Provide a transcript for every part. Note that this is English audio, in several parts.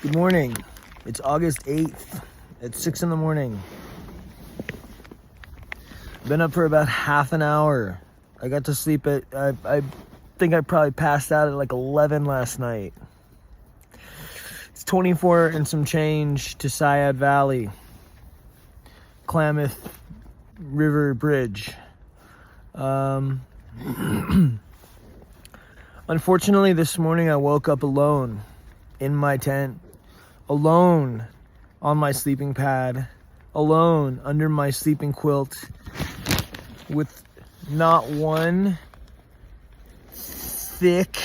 Good morning. It's August 8th at 6 in the morning. Been up for about half an hour. I got to sleep at, I think I probably passed out at like 11 last night. It's 24 and some change to Sciad Valley. Klamath River Bridge. Unfortunately, this morning I woke up alone in my tent. Alone on my sleeping pad, alone under my sleeping quilt, with not one thick,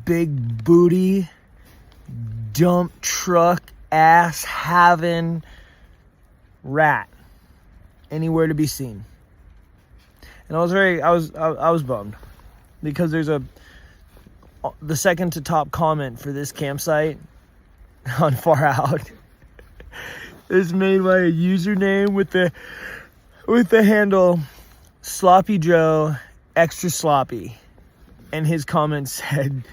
big booty, dump truck ass having rat anywhere to be seen. And I was bummed because there's the second to top comment for this campsite on Far Out is made by a username with the handle Sloppy Joe Extra Sloppy, and his comment said,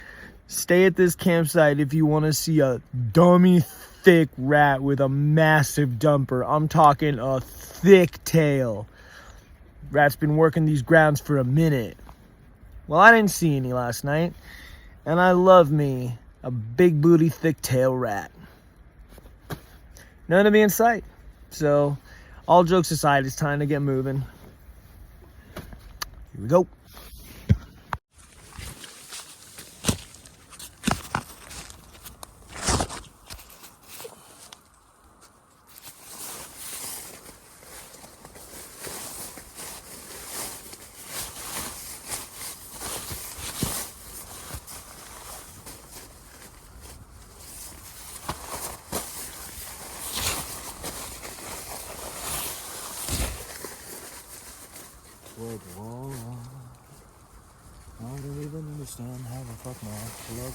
"Stay at this campsite if you want to see a dummy thick rat with a massive dumper. I'm talking a thick tail. Rat's been working these grounds for a minute." Well, I didn't see any last night, and I love me a big booty, thick tail rat. None to be in sight. So, all jokes aside, it's time to get moving. Here we go. I don't even understand how the fuck my plug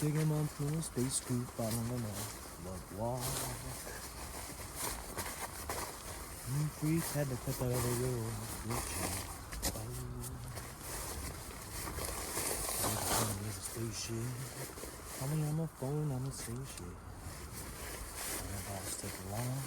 Big a month in a space scoop, I don't know plug wall. Freak had to cut that other road. There's a spaceship. Call me on my phone, I'm a spaceship. I'm about to take a long.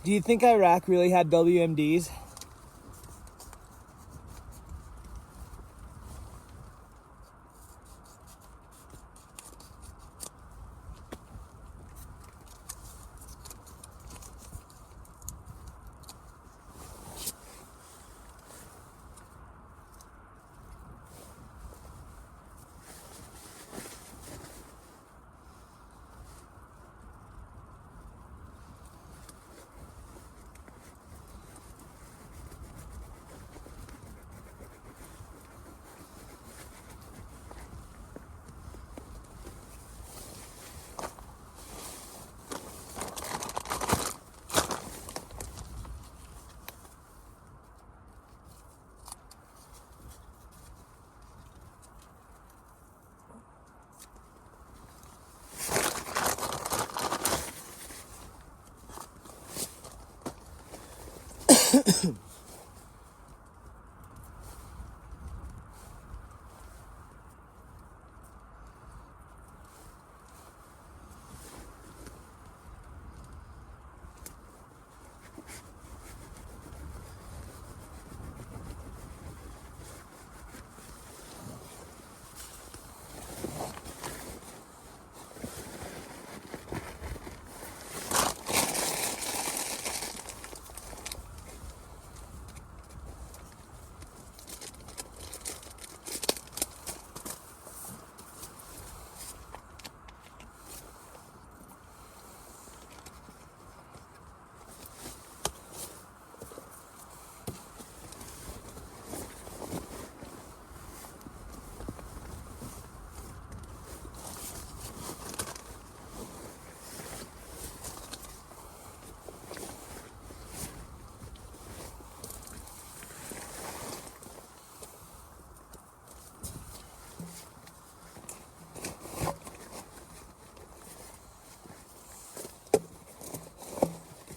Do you think Iraq really had WMDs?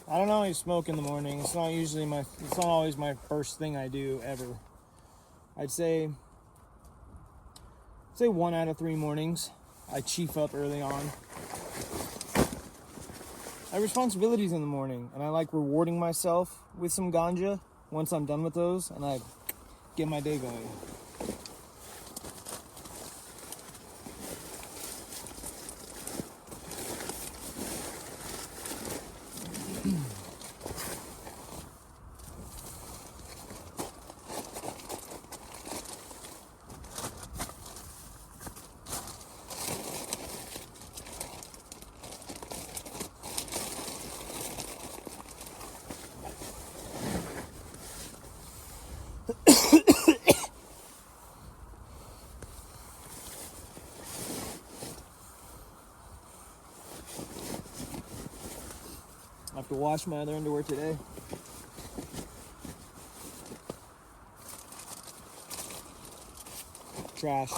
I don't always smoke in the morning. It's not always my first thing I do ever. I'd say 1 out of 3 mornings I chief up early on. I have responsibilities in the morning, and I like rewarding myself with some ganja once I'm done with those, and I get my day going. I have to wash my other underwear today. Trash.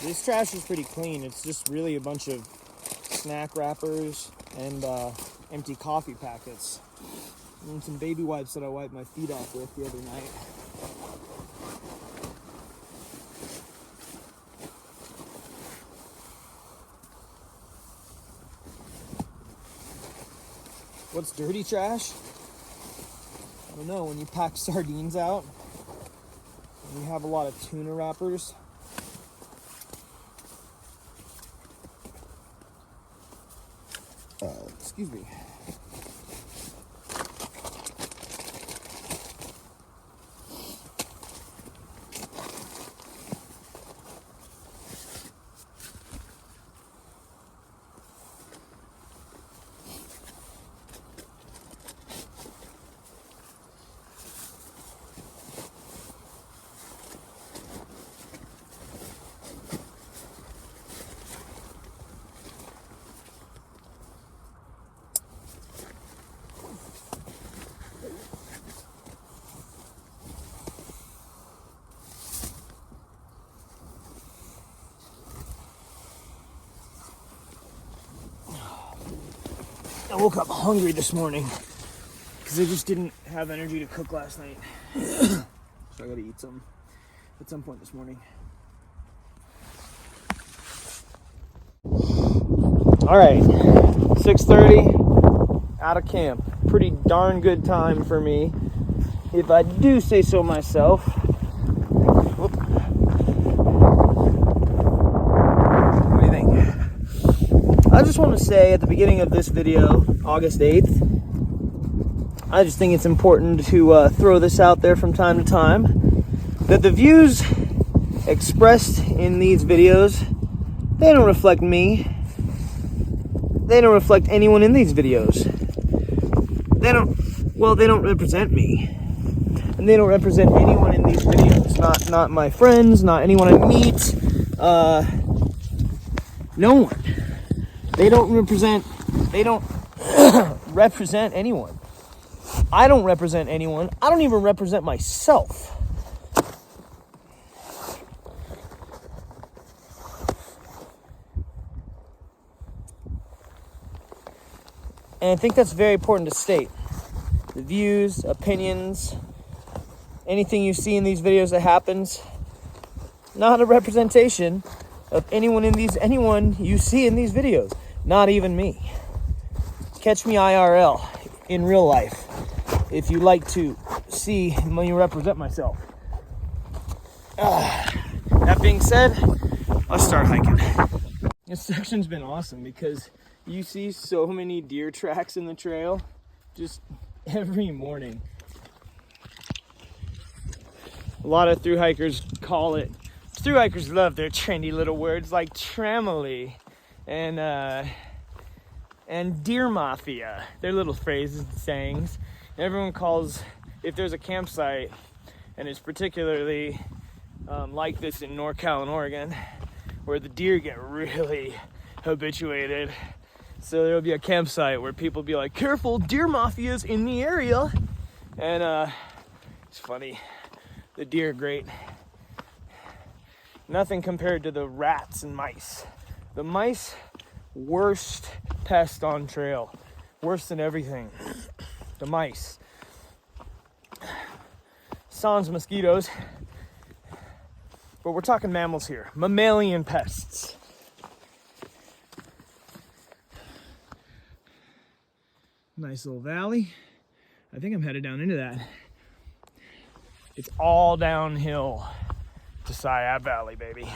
This trash is pretty clean. It's just really a bunch of snack wrappers and empty coffee packets. And some baby wipes that I wiped my feet off with the other night. What's dirty trash? I don't know, when you pack sardines out, and you have a lot of tuna wrappers. Excuse me. I woke up hungry this morning because I just didn't have energy to cook last night. So I gotta eat some at some point this morning. All right, 6:30, out of camp. Pretty darn good time for me, if I do say so myself. What do you think? I just want to say at the beginning of this video, August 8th, I just think it's important to throw this out there from time to time, that the views expressed in these videos, they don't reflect me. They don't reflect anyone in these videos. They don't represent me. And they don't represent anyone in these videos. Not my friends, not anyone I meet, no one. They don't represent anyone. I don't represent anyone. I don't even represent myself. And I think that's very important to state. The views, opinions, anything you see in these videos that happens, not a representation of anyone you see in these videos. Not even me. Catch me IRL in real life if you like to see me represent myself. That being said, let's start hiking. This section's been awesome because you see so many deer tracks in the trail just every morning. A lot of thru hikers call it, thru hikers love their trendy little words like tramily and deer mafia. They're little phrases and sayings. Everyone calls, if there's a campsite, and it's particularly like this in NorCal and Oregon, where the deer get really habituated. So there'll be a campsite where people be like, careful, deer mafia's in the area. And it's funny, the deer are great. Nothing compared to the rats and mice. The mice, worst pest on trail. Worse than everything. The mice. Sans mosquitoes. But we're talking mammals here. Mammalian pests. Nice little valley. I think I'm headed down into that. It's all downhill to Sciad Valley, baby.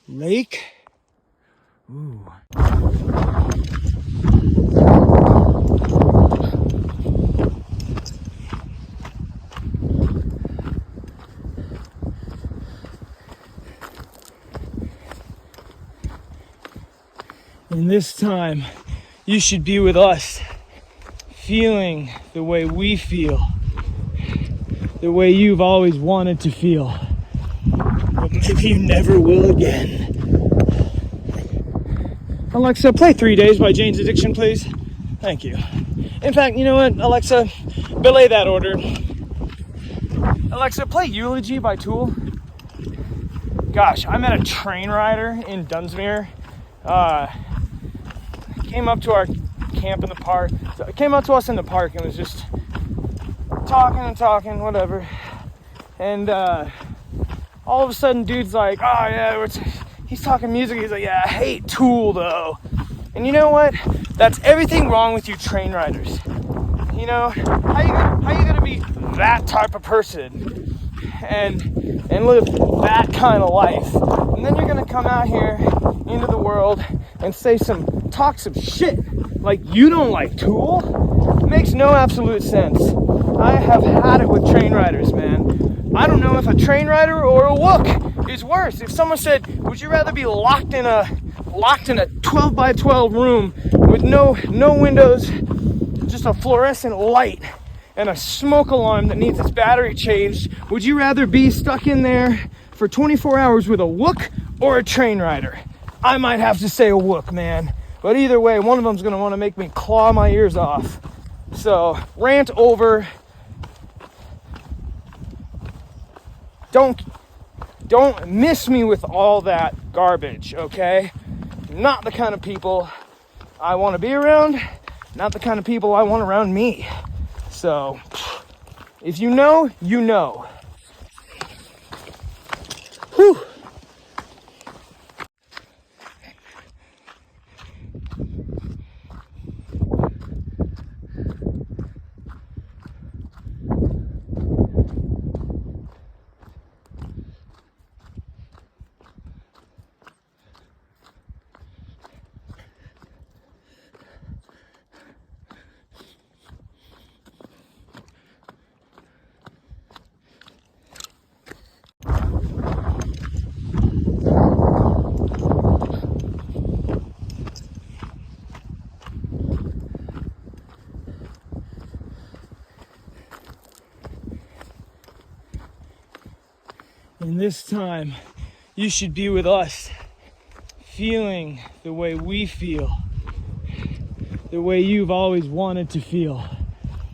Lake. Ooh. And this time, you should be with us, feeling the way we feel, the way you've always wanted to feel, but maybe you never will again. Alexa, play 3 Days by Jane's Addiction, please. Thank you. In fact, you know what, Alexa, belay that order. Alexa, play Eulogy by Tool. Gosh, I met a train rider in Dunsmuir. Came up to our camp in the park. Came up to us in the park and was just talking, whatever. And all of a sudden, dude's like, "Oh yeah," he's talking music. He's like, "Yeah, I hate Tool though." And you know what? That's everything wrong with you train riders. You know, how you gonna be that type of person and live that kind of life? And then you're gonna come out here into the world and talk some shit like you don't like Tool? It makes no absolute sense. I have had it with train riders, man. I don't know if a train rider or a wook is worse. If someone said, would you rather be locked in a 12 by 12 room with no windows, just a fluorescent light and a smoke alarm that needs its battery changed, would you rather be stuck in there for 24 hours with a wook or a train rider? I might have to say a wook, man. But either way, one of them's gonna want to make me claw my ears off. So, rant over. Don't miss me with all that garbage, okay? Not the kind of people I want to be around. Not the kind of people I want around me. So, if you know, you know. Whew. And this time, you should be with us, feeling the way we feel, the way you've always wanted to feel,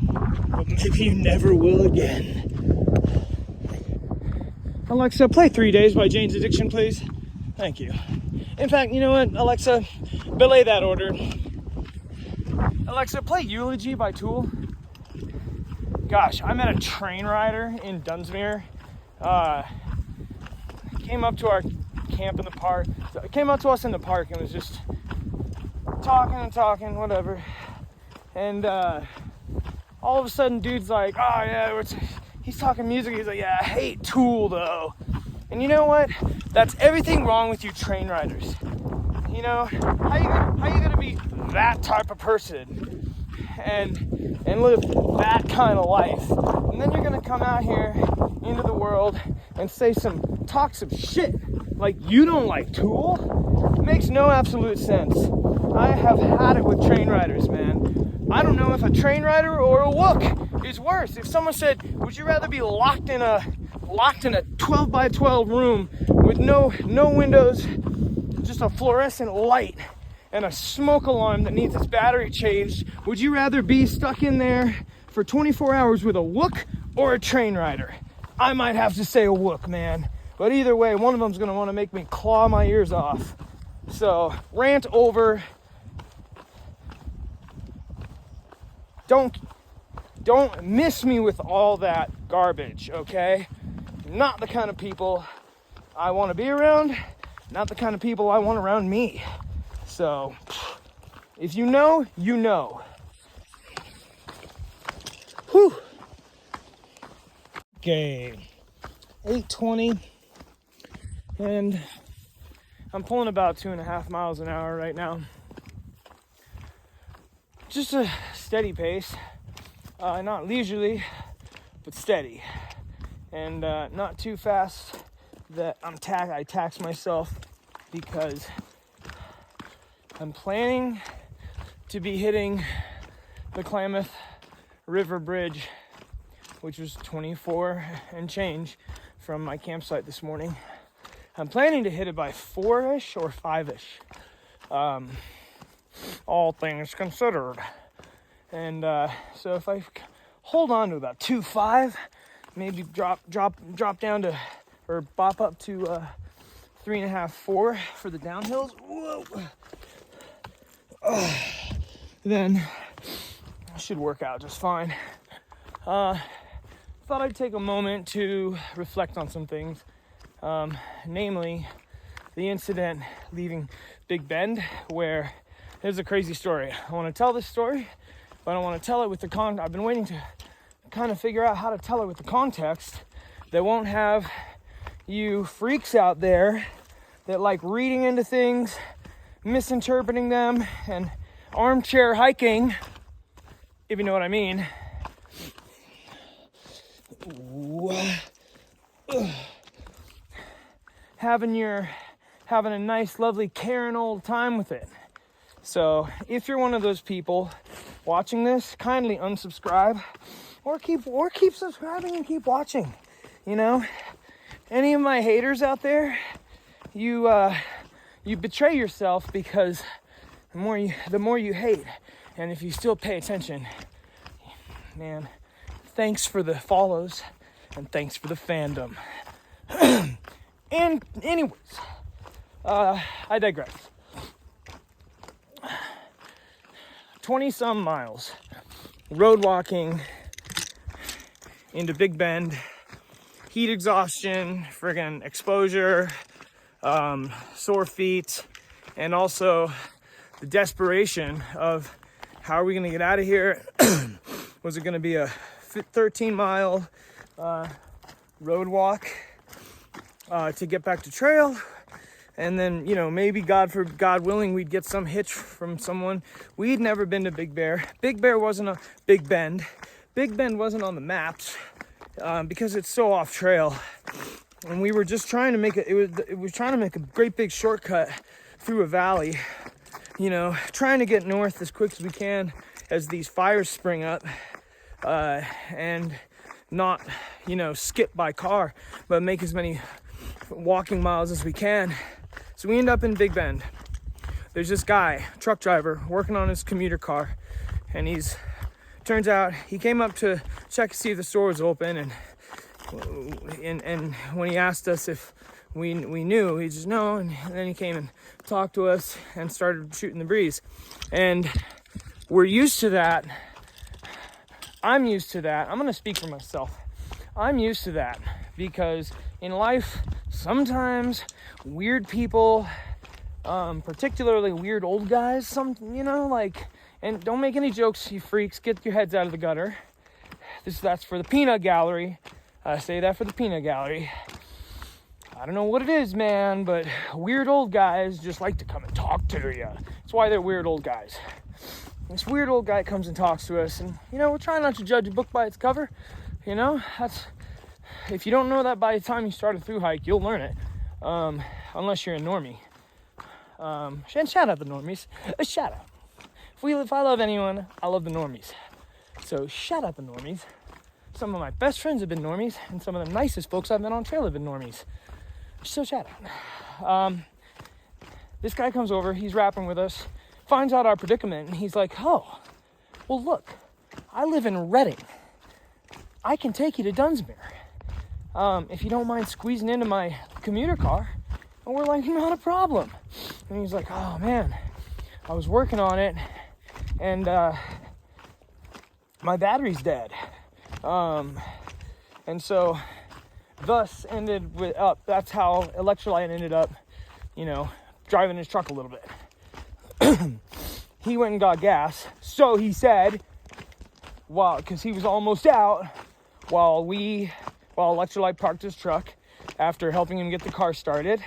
but maybe you never will again. Alexa, play 3 Days by Jane's Addiction, please. Thank you. In fact, you know what, Alexa, belay that order. Alexa, play Eulogy by Tool. Gosh, I met a train rider in Dunsmuir. Came up to our camp in the park. Came up to us in the park and was just talking, whatever. And all of a sudden, dude's like, oh yeah, he's talking music. He's like, yeah, I hate Tool though. And you know what? That's everything wrong with you train riders. You know, how you gonna be that type of person and live that kind of life? And then you're gonna come out here into the world and talk some shit like you don't like Tool? It makes no absolute sense. I have had it with train riders, man. I don't know if a train rider or a wook is worse. If someone said, would you rather be locked in a 12 by 12 room with no windows, just a fluorescent light and a smoke alarm that needs its battery changed, would you rather be stuck in there for 24 hours with a wook or a train rider? I might have to say a wook, man. But either way, one of them's gonna want to make me claw my ears off. So, rant over. Don't miss me with all that garbage, okay? Not the kind of people I want to be around, not the kind of people I want around me. So, if you know, you know. Whew. Okay, 8:20, and I'm pulling about 2.5 miles an hour right now. Just a steady pace, not leisurely, but steady, and not too fast that I tax myself, because I'm planning to be hitting the Klamath River Bridge, which was 24 and change from my campsite this morning. I'm planning to hit it by 4-ish or 5-ish, all things considered. And so if I hold on to about 2.5, maybe drop down to, or bop up to 3.5, 4 for the downhills. Whoa. Then I should work out just fine. Thought I'd take a moment to reflect on some things, namely the incident leaving Big Bend, where there's a crazy story. I want to tell this story, but I want to tell it with I've been waiting to kind of figure out how to tell it with the context that won't have you freaks out there that like reading into things, misinterpreting them, and armchair hiking, if you know what I mean. Having a nice, lovely, caring old time with it. So if you're one of those people watching this, kindly unsubscribe, or keep subscribing and keep watching. You know, any of my haters out there, you betray yourself, because the more you hate, and if you still pay attention, man, thanks for the follows and thanks for the fandom. And anyways, I digress. 20-some miles road walking into Big Bend, heat exhaustion, friggin' exposure, sore feet, and also the desperation of how are we gonna get out of here? Was it gonna be a 13-mile road walk to get back to trail? And then, you know, maybe God willing, we'd get some hitch from someone. We'd never been to Big Bear. Big Bear wasn't a Big Bend. Big Bend wasn't on the maps because it's so off trail. And we were just trying to make it was trying to make a great big shortcut through a valley, you know, trying to get north as quick as we can as these fires spring up, and not, you know, skip by car, but make as many walking miles as we can. So we end up in Big Bend. There's this guy, truck driver, working on his commuter car, and turns out he came up to check to see if the store was open, and when he asked us if we knew. He just, no. And then he came and talked to us and started shooting the breeze. And we're used to that. I'm used to that. I'm going to speak for myself. I'm used to that because in life, sometimes weird people, particularly weird old guys, and don't make any jokes, you freaks, get your heads out of the gutter. That's for the peanut gallery. I say that for the peanut gallery. I don't know what it is, man, but weird old guys just like to come and talk to you. That's why they're weird old guys. This weird old guy comes and talks to us, and, we're trying not to judge a book by its cover. If you don't know that by the time you start a through hike, you'll learn it. Unless you're a normie. And shout out the normies. A shout out. If I love anyone, I love the normies. So shout out the normies. Some of my best friends have been normies, and some of the nicest folks I've met on trail have been normies. So shout out. This guy comes over, he's rapping with us, finds out our predicament, and he's like, oh, well look, I live in Reading. I can take you to Dunsmuir. If you don't mind squeezing into my commuter car. And we're like, not a problem. And he's like, oh man, I was working on it, and my battery's dead. And so thus ended with that's how Electrolyte ended up, driving his truck a little bit. He went and got gas, so he said, because he was almost out, while Electrolyte parked his truck after helping him get the car started,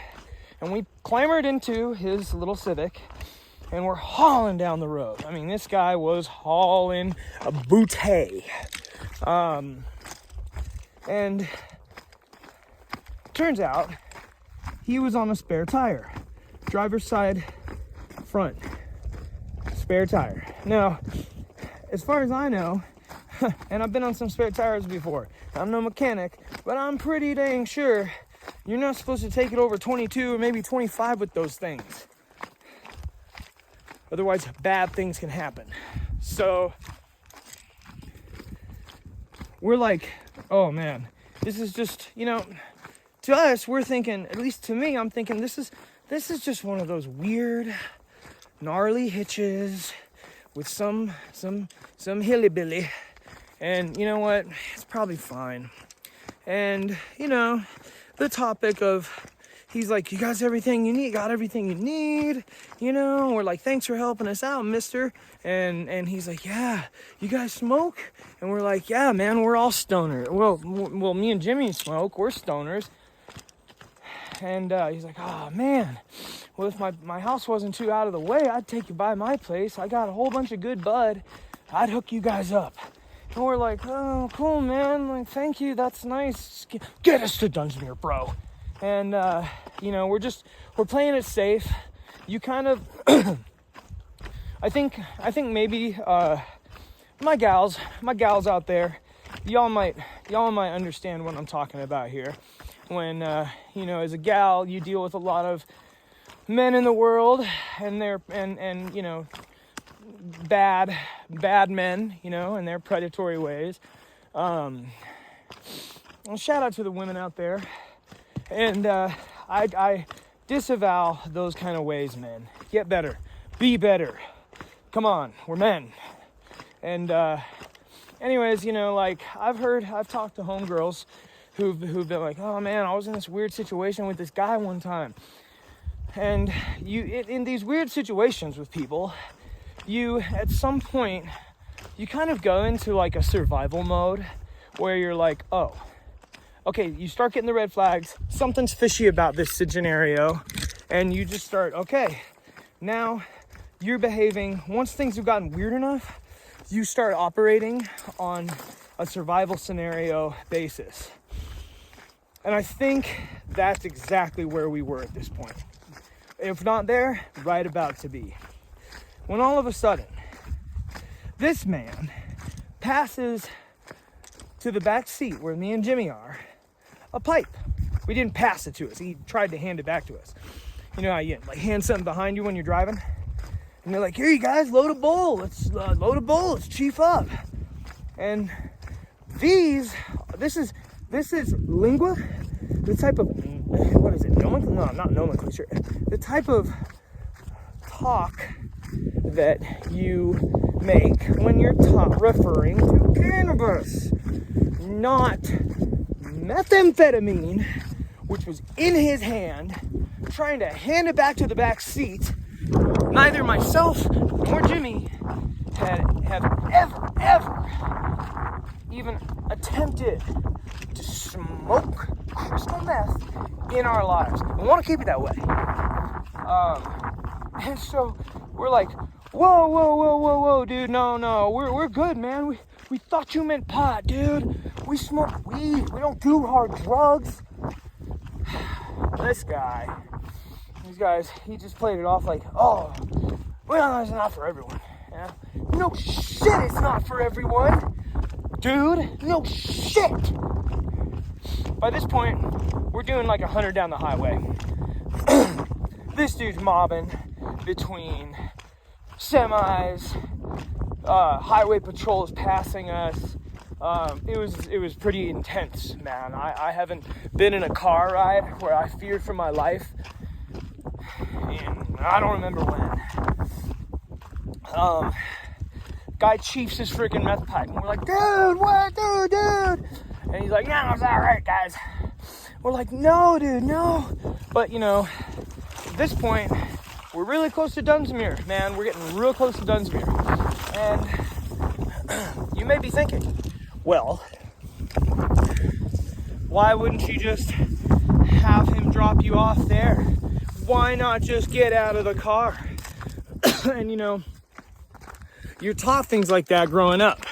and we clambered into his little Civic, and we're hauling down the road. I mean, this guy was hauling a booty. And turns out he was on a spare tire. Driver's side front. Spare tire. Now, as far as I know, and I've been on some spare tires before, I'm no mechanic, but I'm pretty dang sure you're not supposed to take it over 22 or maybe 25 with those things. Otherwise, bad things can happen. So we're like, oh man, this is just, to us, we're thinking, at least to me, I'm thinking this is just one of those weird, gnarly hitches with some hillybilly. And you know what? It's probably fine. And, the topic of, he's like, you guys everything you need? Got everything you need? We're like, thanks for helping us out, mister. And he's like, yeah, you guys smoke? And we're like, yeah, man, we're all stoners. Well, me and Jimmy smoke. We're stoners. And he's like, oh, man. Well, if my house wasn't too out of the way, I'd take you by my place. I got a whole bunch of good bud. I'd hook you guys up. And we're like, oh, cool, man. Like, thank you. That's nice. Get us to Dunsmuir, bro. And, we're playing it safe. You kind of, I think maybe, my gals out there, y'all might understand what I'm talking about here. When, as a gal, you deal with a lot of men in the world, and they're, and bad men, and their predatory ways. Well, shout out to the women out there. And I disavow those kind of ways, men. Get better. Be better. Come on, we're men. And anyways, I've talked to homegirls who've been like, oh man, I was in this weird situation with this guy one time. And in these weird situations with people, you at some point you kind of go into like a survival mode where you're like, oh, okay, you start getting the red flags, something's fishy about this scenario, and you just start, okay, now you're behaving. Once things have gotten weird enough, you start operating on a survival scenario basis. And I think that's exactly where we were at this point. If not there, right about to be. When all of a sudden, this man passes to the back seat where me and Jimmy are, a pipe. We didn't pass it to us. He tried to hand it back to us. You know how you hand something behind you when you're driving? And they're like, here you guys, load a bowl. Let's load a bowl. Let's chief up. And this is lingua, the type of what is it? No, not nomenclature. The type of talk that you make when you're referring to cannabis, not methamphetamine, which was in his hand, trying to hand it back to the back seat. Neither myself nor Jimmy have ever even attempted to smoke crystal meth in our lives. We want to keep it that way. And so we're like, whoa, dude, no, we're good, man. We thought you meant pot, dude. We smoke weed. We don't do hard drugs. These guys, he just played it off like, oh, well, it's not for everyone. Yeah? No shit, it's not for everyone. Dude, no shit. By this point, we're doing like 100 down the highway. This dude's mobbing between semis, highway patrol is passing us. It was pretty intense, man. I haven't been in a car ride where I feared for my life, and I don't remember when. Guy chiefs his freaking meth pipe, and we're like, dude, what, dude? And he's like, yeah, it's all right, guys. We're like, no, dude, no. But, at this point, we're really close to Dunsmuir, man. We're getting real close to Dunsmuir. And you may be thinking, well, why wouldn't you just have him drop you off there? Why not just get out of the car? And, you're taught things like that growing up.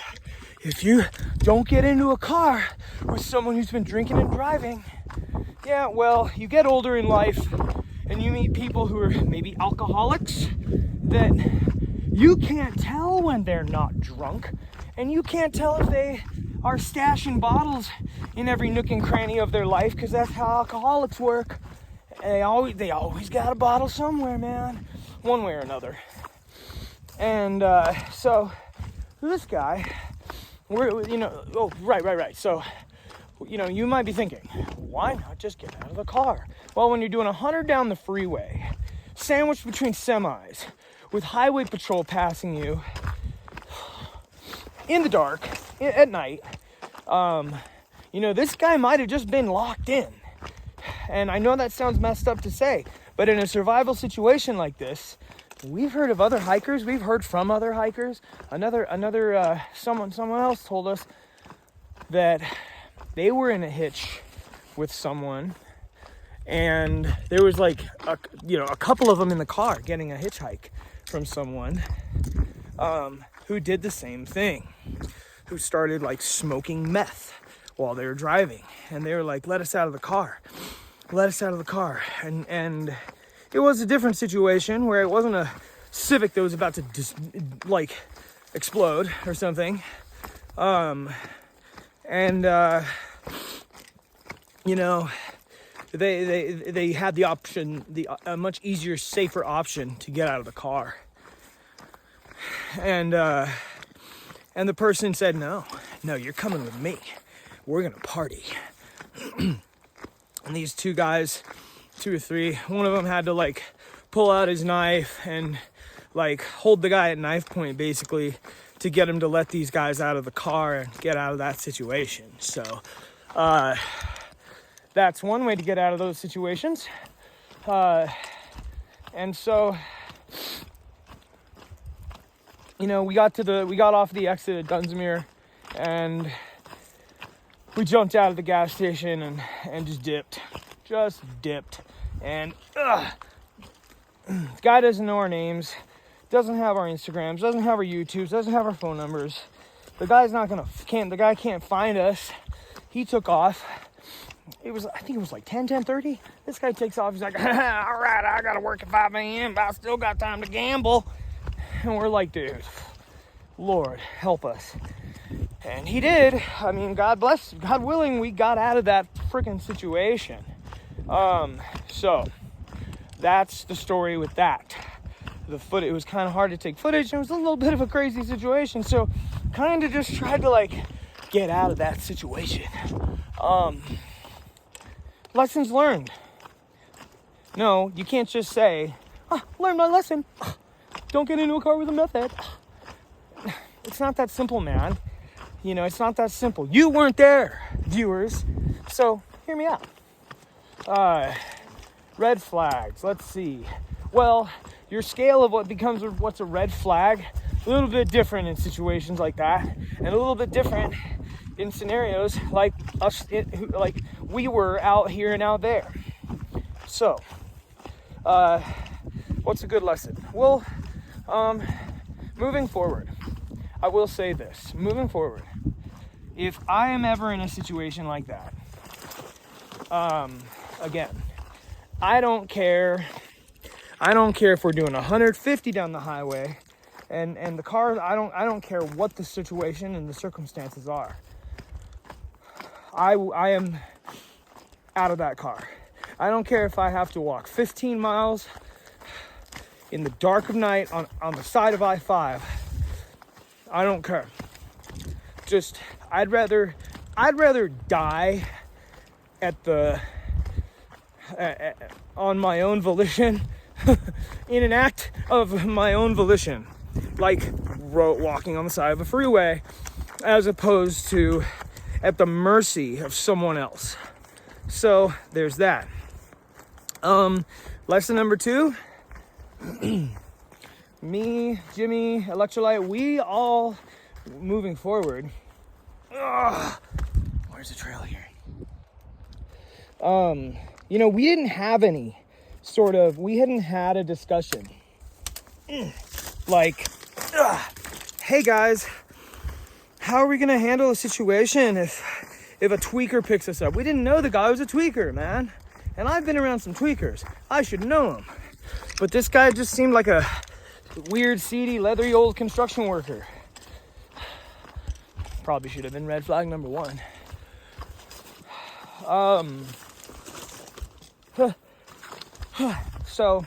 If you don't get into a car with someone who's been drinking and driving, yeah, well, you get older in life and you meet people who are maybe alcoholics that you can't tell when they're not drunk, and you can't tell if they are stashing bottles in every nook and cranny of their life, because that's how alcoholics work. They always got a bottle somewhere, man, one way or another. And so this guy, right. So, you might be thinking, why not just get out of the car? Well, when you're doing 100 down the freeway, sandwiched between semis, with highway patrol passing you in the dark, at night, this guy might have just been locked in. And I know that sounds messed up to say, but in a survival situation like this, we've heard of other hikers. We've heard from other hikers. Someone else told us that they were in a hitch with someone, and there was like a couple of them in the car getting a hitchhike from someone who did the same thing, who started like smoking meth while they were driving, and they were like, let us out of the car, and it was a different situation where it wasn't a Civic that was about to explode or something. They had the option, a much easier, safer option to get out of the car. And the person said, no, you're coming with me. We're gonna party. And these two guys, 2 or 3, one of them had to pull out his knife and hold the guy at knife point basically to get him to let these guys out of the car and get out of that situation. So that's one way to get out of those situations. And so we got off the exit at Dunsmuir, and we jumped out of the gas station and just dipped. And this guy doesn't know our names, doesn't have our Instagrams, doesn't have our YouTubes, doesn't have our phone numbers. The guy can't find us. He took off. I think it was like 10:30. This guy takes off. He's like, all right, I gotta work at 5 a.m., but I still got time to gamble. And we're like, dude, Lord, help us. And he did. I mean, God willing, we got out of that freaking situation. So that's the story with that. It was kind of hard to take footage. It was a little bit of a crazy situation. So kind of just tried to get out of that situation. Lessons learned. No, you can't just say, learn my lesson. Don't get into a car with a meth head. It's not that simple, man. You know, it's not that simple. You weren't there, viewers. So, hear me out. Red flags. Let's see. Well, your scale of what's a red flag, a little bit different in situations like that, and a little bit different in scenarios like us, like we were out here and out there. So, what's a good lesson? Well, moving forward, I will say this. Moving forward, if I am ever in a situation like that, again, I don't care if we're doing 150 down the highway and the car, I don't care what the situation and the circumstances are. I am out of that car. I don't care if I have to walk 15 miles in the dark of night on the side of I-5. I don't care. Just, I'd rather die on my own volition, in an act of my own volition, like walking on the side of a freeway, as opposed to at the mercy of someone else. So there's that. Lesson number 2. Me, Jimmy, Electrolyte, we all, moving forward. Where's the trail here? You know, we hadn't had a discussion. Like, hey guys, how are we gonna handle a situation if a tweaker picks us up? We didn't know the guy was a tweaker, man. And I've been around some tweakers. I should know him. But this guy just seemed like a weird, seedy, leathery old construction worker. Probably should have been red flag number 1. So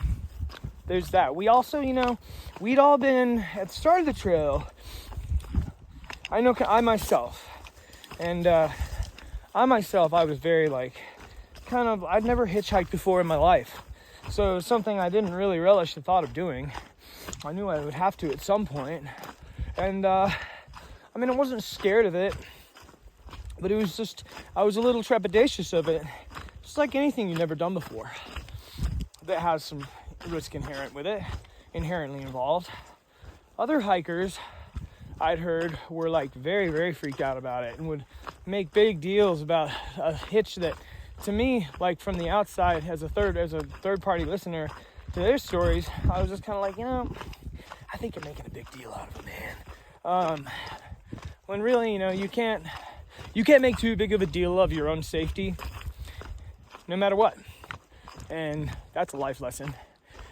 there's that. We also, you know, we'd all been at the start of the trail. I myself, I was very I'd never hitchhiked before in my life. So it was something I didn't really relish the thought of doing. I knew I would have to at some point. And, I wasn't scared of it, but it was just, I was a little trepidatious of it. Just like anything you've never done before that has some risk inherently involved. Other hikers I'd heard were very, very freaked out about it and would make big deals about a hitch that, to me, from the outside, as a third party listener to their stories, I was just kind of I think you're making a big deal out of it, man. When really, you can't make too big of a deal of your own safety, no matter what. And that's a life lesson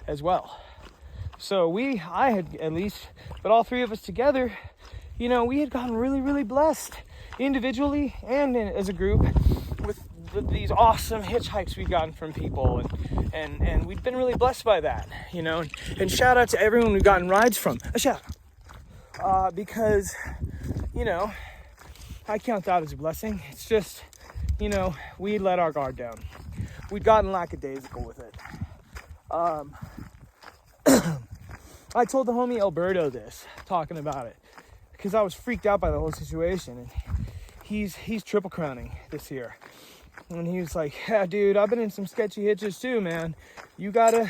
as well. So I had at least, but all three of us together, we had gotten really, really blessed individually and as a group with these awesome hitchhikes we've gotten from people, and we've been really blessed by that, and shout out to everyone we've gotten rides from. A shout out. Because, I count that as a blessing. It's just, we let our guard down. We'd gotten lackadaisical with it. I told the homie Alberto this, talking about it, because I was freaked out by the whole situation. And he's triple crowning this year. And he was like, yeah, dude, I've been in some sketchy hitches too, man. You gotta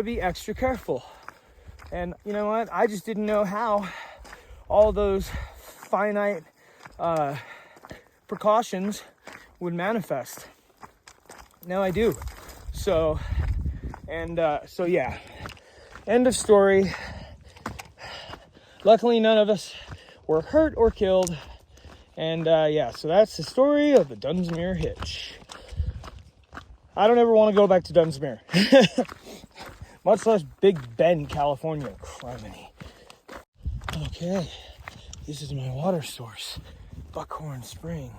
be extra careful. And you know what? I just didn't know how all those finite precautions would manifest. Now I do. So yeah. End of story. Luckily, none of us were hurt or killed. And so that's the story of the Dunsmuir hitch. I don't ever want to go back to Dunsmuir. Much less Big Bend, California. Criminy. Okay, this is my water source. Buckhorn Spring.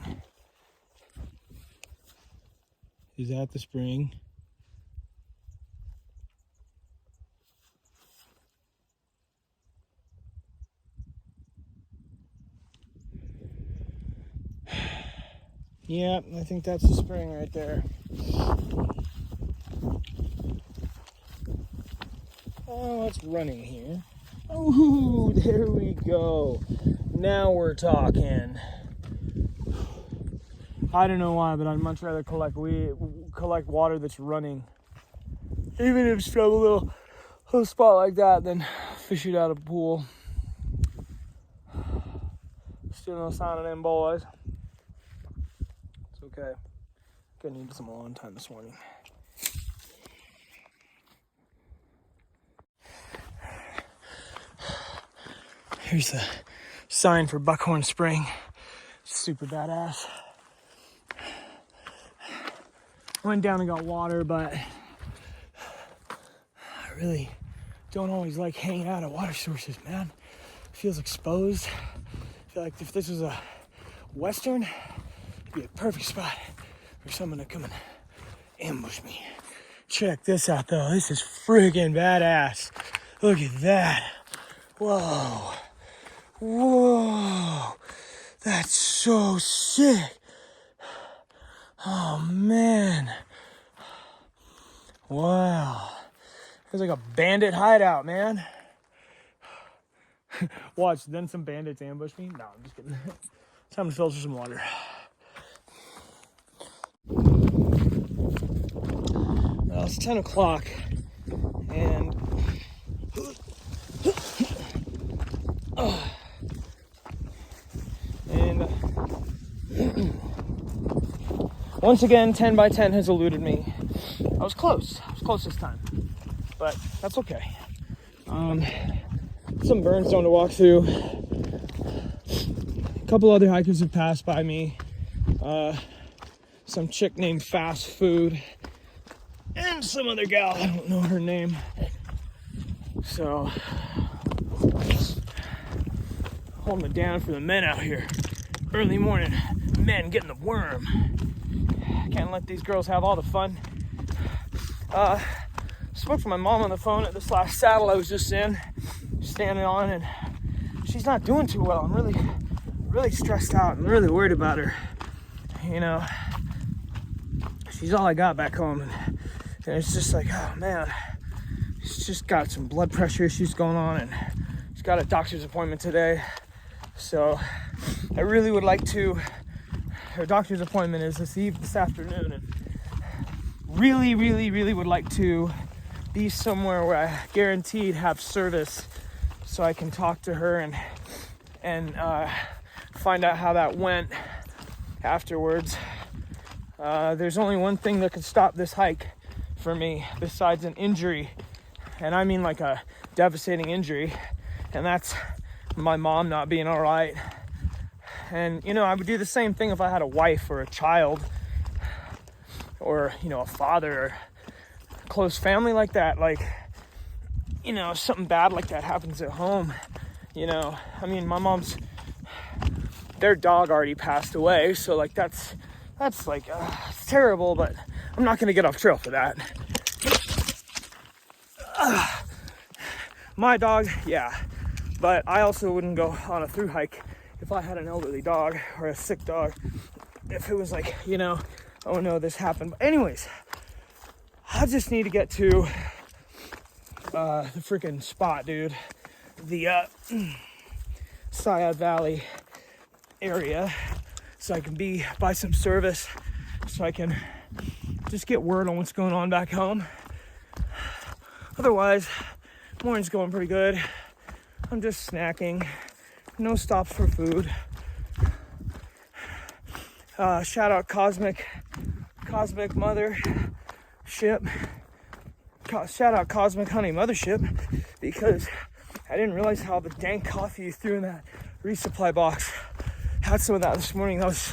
Is that the spring? Yeah, I think that's the spring right there. Oh, it's running here. Oh, there we go. Now we're talking. I don't know why, but I'd much rather collect water that's running, even if it's from a little spot like that, than fish it out of a pool. Still no sign of them boys. It's okay. Gonna need some alone time this morning. Here's the sign for Buckhorn Spring. Super badass. Went down and got water, but I really don't always like hanging out at water sources, man. It feels exposed. I feel like if this was a western, it'd be a perfect spot for someone to come and ambush me. Check this out, though. This is friggin' badass. Look at that. Whoa. Whoa. That's so sick. Oh, man. Wow. It's like a bandit hideout, man. Watch, then some bandits ambush me. No, I'm just kidding. Time to filter some water. Well, it's 10 o'clock, and once again, 10 by 10 has eluded me. I was close this time, but that's okay. Some burn zone to walk through. A couple other hikers have passed by me. Some chick named Fast Food, and some other gal, I don't know her name. So, holding it down for the men out here. Early morning, men getting the worm. Can't let these girls have all the fun. Spoke to my mom on the phone at this last saddle I was just in, standing on, and she's not doing too well. I'm really stressed out and really worried about her. You know, she's all I got back home, and it's just like, oh man, she's just got some blood pressure issues going on, and she's got a doctor's appointment today. So I really would like to, her doctor's appointment is this afternoon, and really would like to be somewhere where I guaranteed have service, so I can talk to her and find out how that went afterwards. There's only one thing that could stop this hike for me besides an injury, and I mean like a devastating injury, and that's my mom not being all right. And you know, I would do the same thing if I had a wife or a child, or you know, a father, or close family like that. Like, you know, if something bad like that happens at home, you know, I mean, my mom's, their dog already passed away, so like that's like it's terrible, but I'm not gonna get off trail for that. My dog, yeah, but I also wouldn't go on a through hike if I had an elderly dog or a sick dog. If it was like, you know, oh no, this happened. But anyways, I just need to get to the freaking spot, dude. The Sciad Valley area, so I can be by some service, so I can just get word on what's going on back home. Otherwise, morning's going pretty good. I'm just snacking, no stops for food. Shout out Cosmic Mothership. Shout out Cosmic Honey Mothership, because I didn't realize how the dank coffee you threw in that resupply box. Had some of that this morning. It's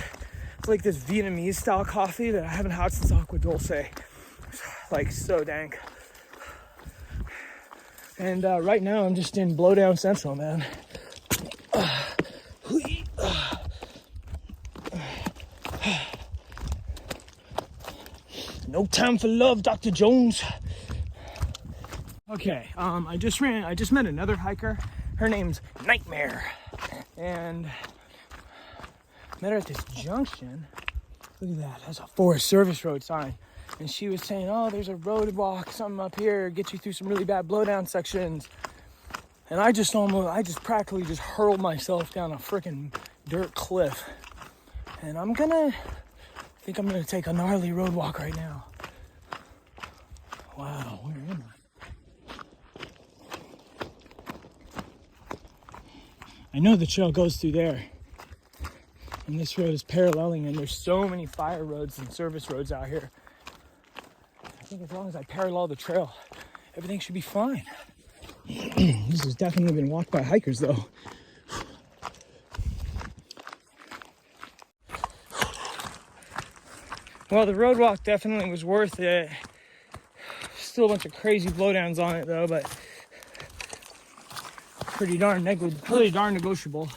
like this Vietnamese style coffee that I haven't had since Aqua Dulce. Like so dank. And right now I'm just in Blowdown Central, man. No time for love, Dr. Jones. Okay, I just met another hiker. Her name's Nightmare, and met her at this junction. Look at that, that's a Forest Service Road sign. And she was saying, oh, there's a road walk, something up here, get you through some really bad blowdown sections. And I just practically just hurled myself down a freaking dirt cliff. And I think I'm gonna take a gnarly road walk right now. Wow, where am I know the trail goes through there. And this road is paralleling, and there's so many fire roads and service roads out here. I think as long as I parallel the trail, everything should be fine. This has definitely been walked by hikers though. Well, the road walk definitely was worth it. Still a bunch of crazy blowdowns on it though, but pretty darn negotiable.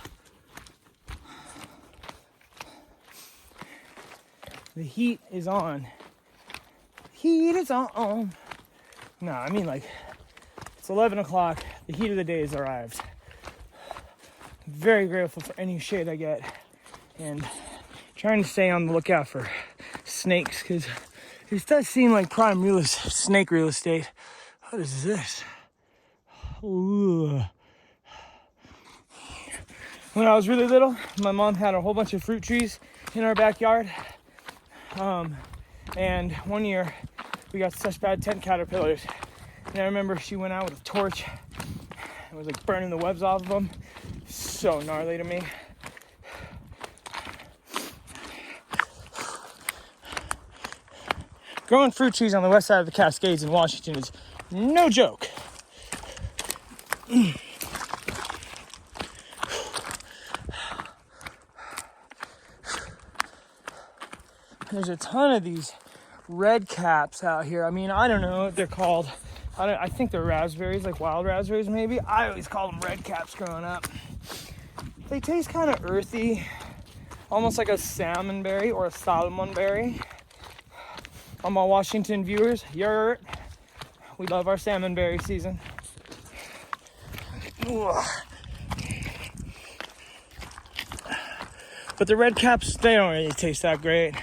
The heat is on. Heat is on. No, I mean like, it's 11 o'clock. The heat of the day has arrived. Very grateful for any shade I get. And trying to stay on the lookout for snakes, because it does seem like prime snake real estate. What is this? Ooh. When I was really little, my mom had a whole bunch of fruit trees in our backyard. And one year we got such bad tent caterpillars. And I remember she went out with a torch and was like burning the webs off of them. So gnarly to me. Growing fruit trees on the west side of the Cascades in Washington is no joke. There's a ton of these red caps out here. I mean, I don't know what they're called. I think they're raspberries, like wild raspberries maybe. I always called them red caps growing up. They taste kind of earthy, almost like a salmon berry or a Solomon berry. All my Washington viewers, we love our salmon berry season. Ugh. But the red caps, they don't really taste that great.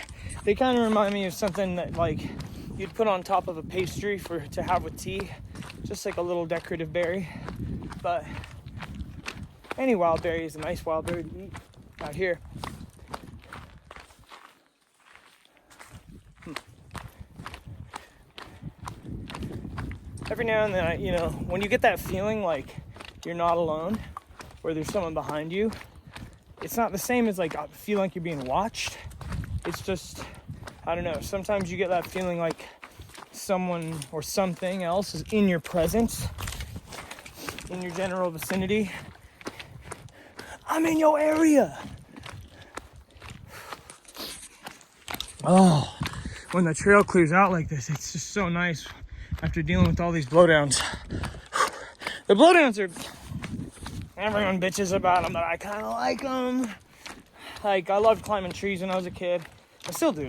They kind of remind me of something that like you'd put on top of a pastry to have with tea, just like a little decorative berry. But any wild berry is a nice wild berry to eat out here. Every now and then, when you get that feeling like you're not alone, where there's someone behind you, it's not the same as like feel like you're being watched. It's just, I don't know, sometimes you get that feeling like someone or something else is in your presence, in your general vicinity. I'm in your area. Oh, when the trail clears out like this, it's just so nice after dealing with all these blowdowns. The blowdowns are, everyone bitches about them, but I kind of like them. Like, I loved climbing trees when I was a kid. I still do.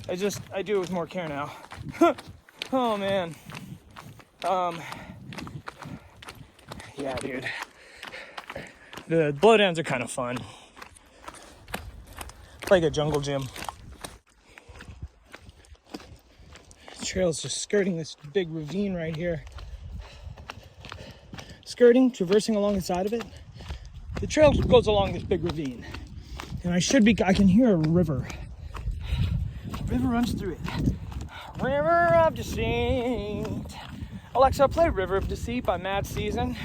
I do it with more care now. Oh, man. Yeah, dude. The blowdowns are kind of fun. It's like a jungle gym. The trail's just skirting this big ravine right here. Traversing along the side of it. The trail goes along this big ravine. And I can hear a river. A river runs through it. River of Deceit. Alexa, play River of Deceit by Mad Season.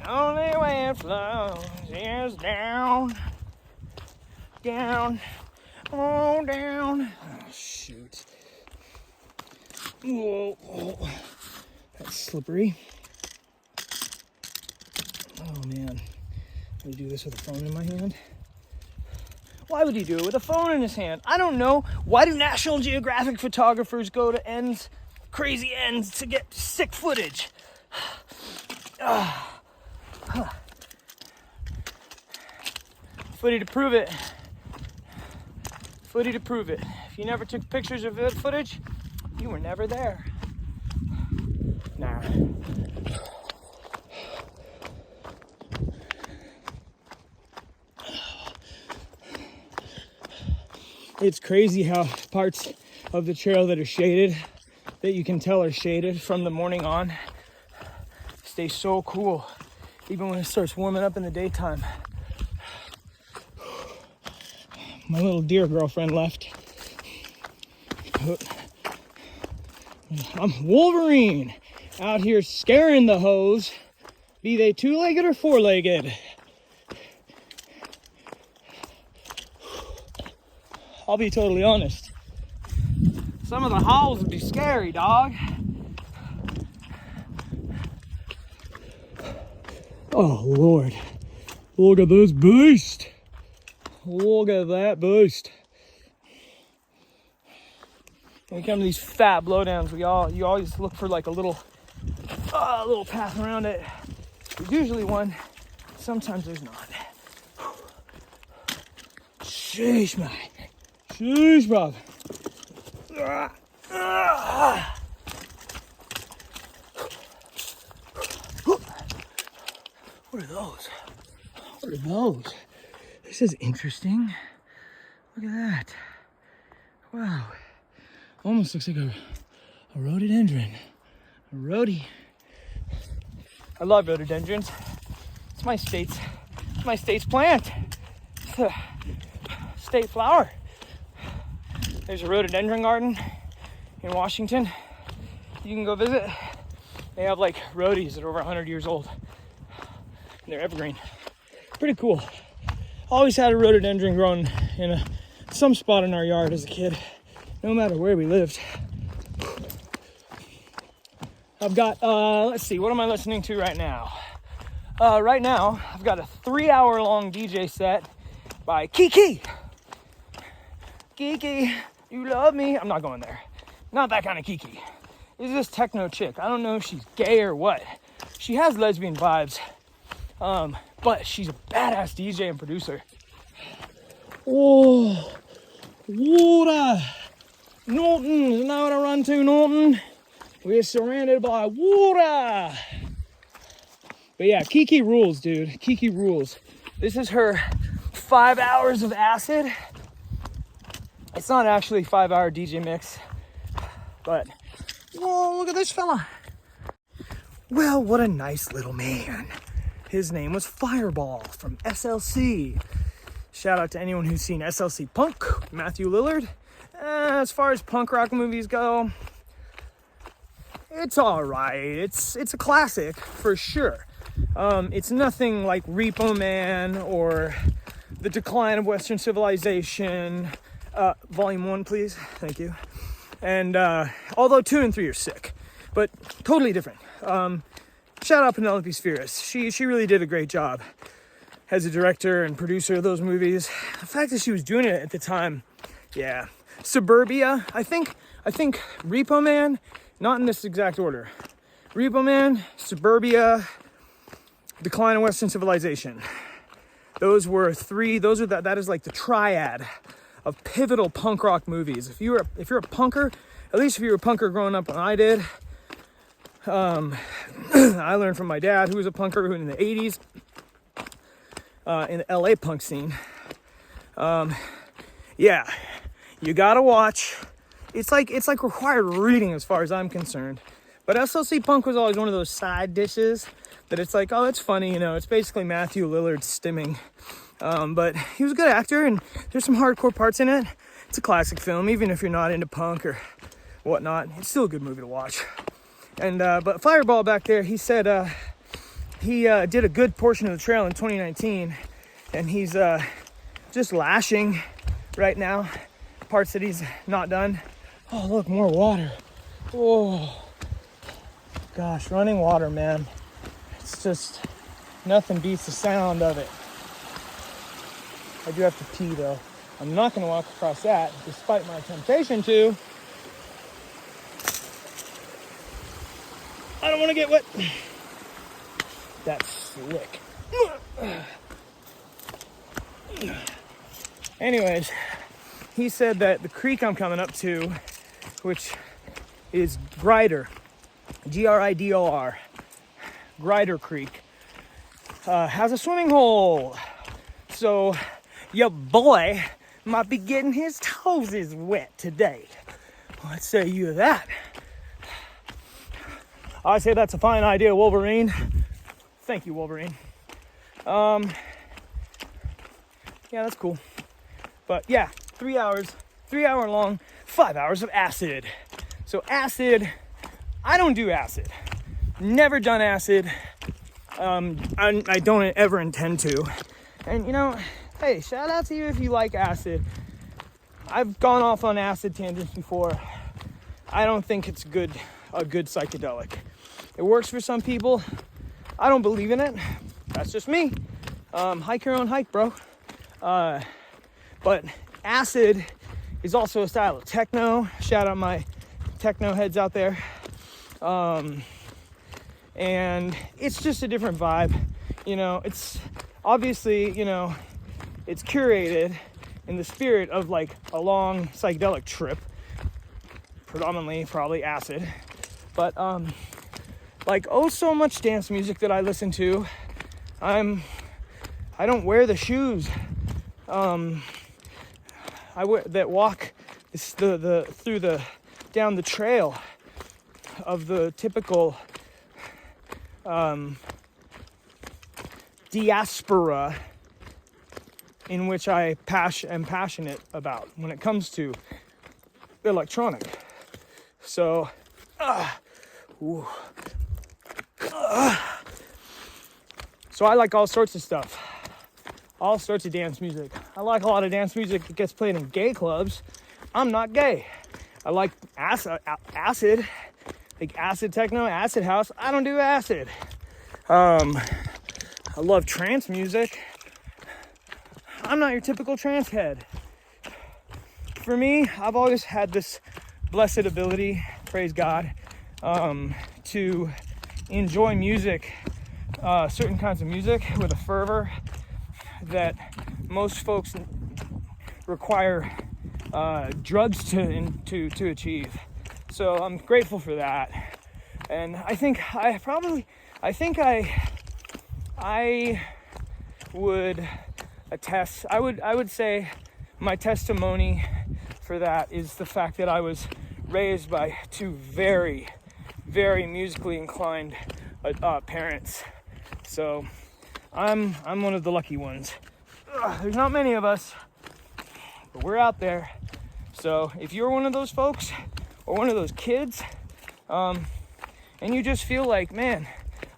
The only way it flows is down. Down. Oh, down. Oh, shoot. Whoa. That's slippery. Oh, man. Would he do this with a phone in my hand? Why would he do it with a phone in his hand? I don't know. Why do National Geographic photographers go to crazy ends to get sick footage? Footy to prove it. Footy to prove it. If you never took pictures of that footage, you were never there. Nah. It's crazy how parts of the trail that are shaded, that you can tell are shaded from the morning on. Stay so cool, even when it starts warming up in the daytime. My little deer girlfriend left. I'm Wolverine, out here scaring the hoes, be they two-legged or four-legged. I'll be totally honest. Some of the hauls would be scary, dog. Oh, Lord. Look at this beast. Look at that beast. When we come to these fat blowdowns, you always look for like a little path around it. There's usually one. Sometimes there's not. Sheesh, man. Sheesh, bro. What are those? What are those? This is interesting. Look at that. Wow. Almost looks like a rhododendron. A rhodi. I love rhododendrons. It's my state's plant. It's a state flower. There's a rhododendron garden in Washington. You can go visit. They have like rhodies that are over 100 years old. And they're evergreen. Pretty cool. Always had a rhododendron growing in some spot in our yard as a kid, no matter where we lived. I've got, let's see, what am I listening to right now? Right now, I've got a 3-hour-long DJ set by Kiki. Kiki, you love me. I'm not going there. Not that kind of Kiki. This is this techno chick. I don't know if she's gay or what. She has lesbian vibes. But she's a badass DJ and producer. Oh, water. Norton, isn't that what I run to, Norton? We're surrounded by water. But yeah, Kiki rules, dude. Kiki rules. This is her 5 hours of acid. It's not actually a 5-hour DJ mix, but whoa, look at this fella. Well, what a nice little man. His name was Fireball from SLC. Shout out to anyone who's seen SLC Punk, Matthew Lillard. As far as punk rock movies go, it's all right. It's a classic for sure. It's nothing like Repo Man or The Decline of Western Civilization. Volume 1, please. Thank you. And although 2 and 3 are sick, but totally different. Shout out Penelope Spheris. She really did a great job as a director and producer of those movies. The fact that she was doing it at the time, yeah. Suburbia, I think Repo Man, not in this exact order. Repo Man, Suburbia, Decline of Western Civilization. Those were three. That is like the triad of pivotal punk rock movies. If you're a punker, at least if you were a punker growing up when I did, I learned from my dad, who was a punker in the 80s, in the LA punk scene. Yeah, you gotta watch. It's like required reading as far as I'm concerned. But SLC Punk was always one of those side dishes that it's like, oh, it's funny, you know, it's basically Matthew Lillard stimming. But he was a good actor, and there's some hardcore parts in it. It's a classic film, even if you're not into punk or whatnot. It's still a good movie to watch. And but Fireball back there, he said he did a good portion of the trail in 2019, and he's just lashing right now, parts that he's not done. Oh, look, more water. Oh, gosh, running water, man. It's just, nothing beats the sound of it. I do have to pee, though. I'm not going to walk across that, despite my temptation to. I don't want to get wet. That's slick. Anyways, he said that the creek I'm coming up to, which is Grider, Gridor, Grider Creek, has a swimming hole. So your boy might be getting his toes wet today. What say you to that? I say that's a fine idea, Wolverine. Thank you, Wolverine. Yeah, that's cool. But yeah, 3 hours, 3 hour long, 5 hours of acid. So acid, I don't do acid. Never done acid. I don't ever intend to. And you know, hey, shout out to you if you like acid. I've gone off on acid tangents before. I don't think it's a good psychedelic. It works for some people. I don't believe in it. That's just me. Hike your own hike, bro. But acid is also a style of techno. Shout out my techno heads out there. And it's just a different vibe. You know, it's obviously, you know, it's curated in the spirit of like a long psychedelic trip, predominantly probably acid. But like so much dance music that I listen to, I don't wear the shoes that walk down the trail of the typical diaspora in which I am passionate about when it comes to electronic. So, so I like all sorts of stuff, all sorts of dance music. I like a lot of dance music that gets played in gay clubs. I'm not gay. I like acid, like acid techno, acid house. I don't do acid. I love trance music. I'm not your typical trance head. For me, I've always had this blessed ability, praise God, to enjoy music, certain kinds of music with a fervor that most folks require drugs to achieve. So I'm grateful for that. And I think I would attest. I would say my testimony for that is the fact that I was raised by two very, very musically inclined parents. So I'm one of the lucky ones. There's not many of us, but we're out there. So if you're one of those folks or one of those kids, and you just feel like, man,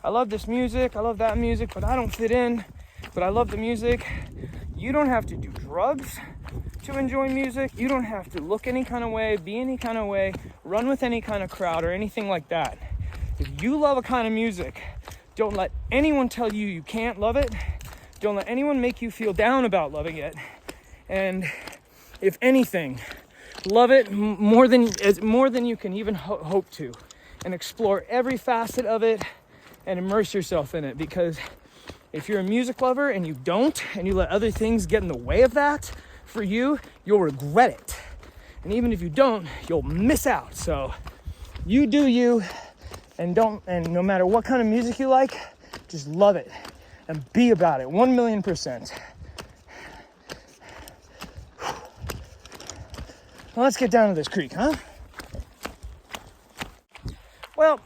I love this music, I love that music, but I don't fit in, but I love the music. You don't have to do drugs to enjoy music. You don't have to look any kind of way, be any kind of way, run with any kind of crowd or anything like that. If you love a kind of music, don't let anyone tell you you can't love it. Don't let anyone make you feel down about loving it. And if anything, love it more than you can even hope to, and explore every facet of it and immerse yourself in it. Because if you're a music lover and you don't, and you let other things get in the way of that for you, you'll regret it. And even if you don't, you'll miss out. So you do you, and no matter what kind of music you like, just love it and be about it 1,000,000%. Well, let's get down to this creek, huh? Well,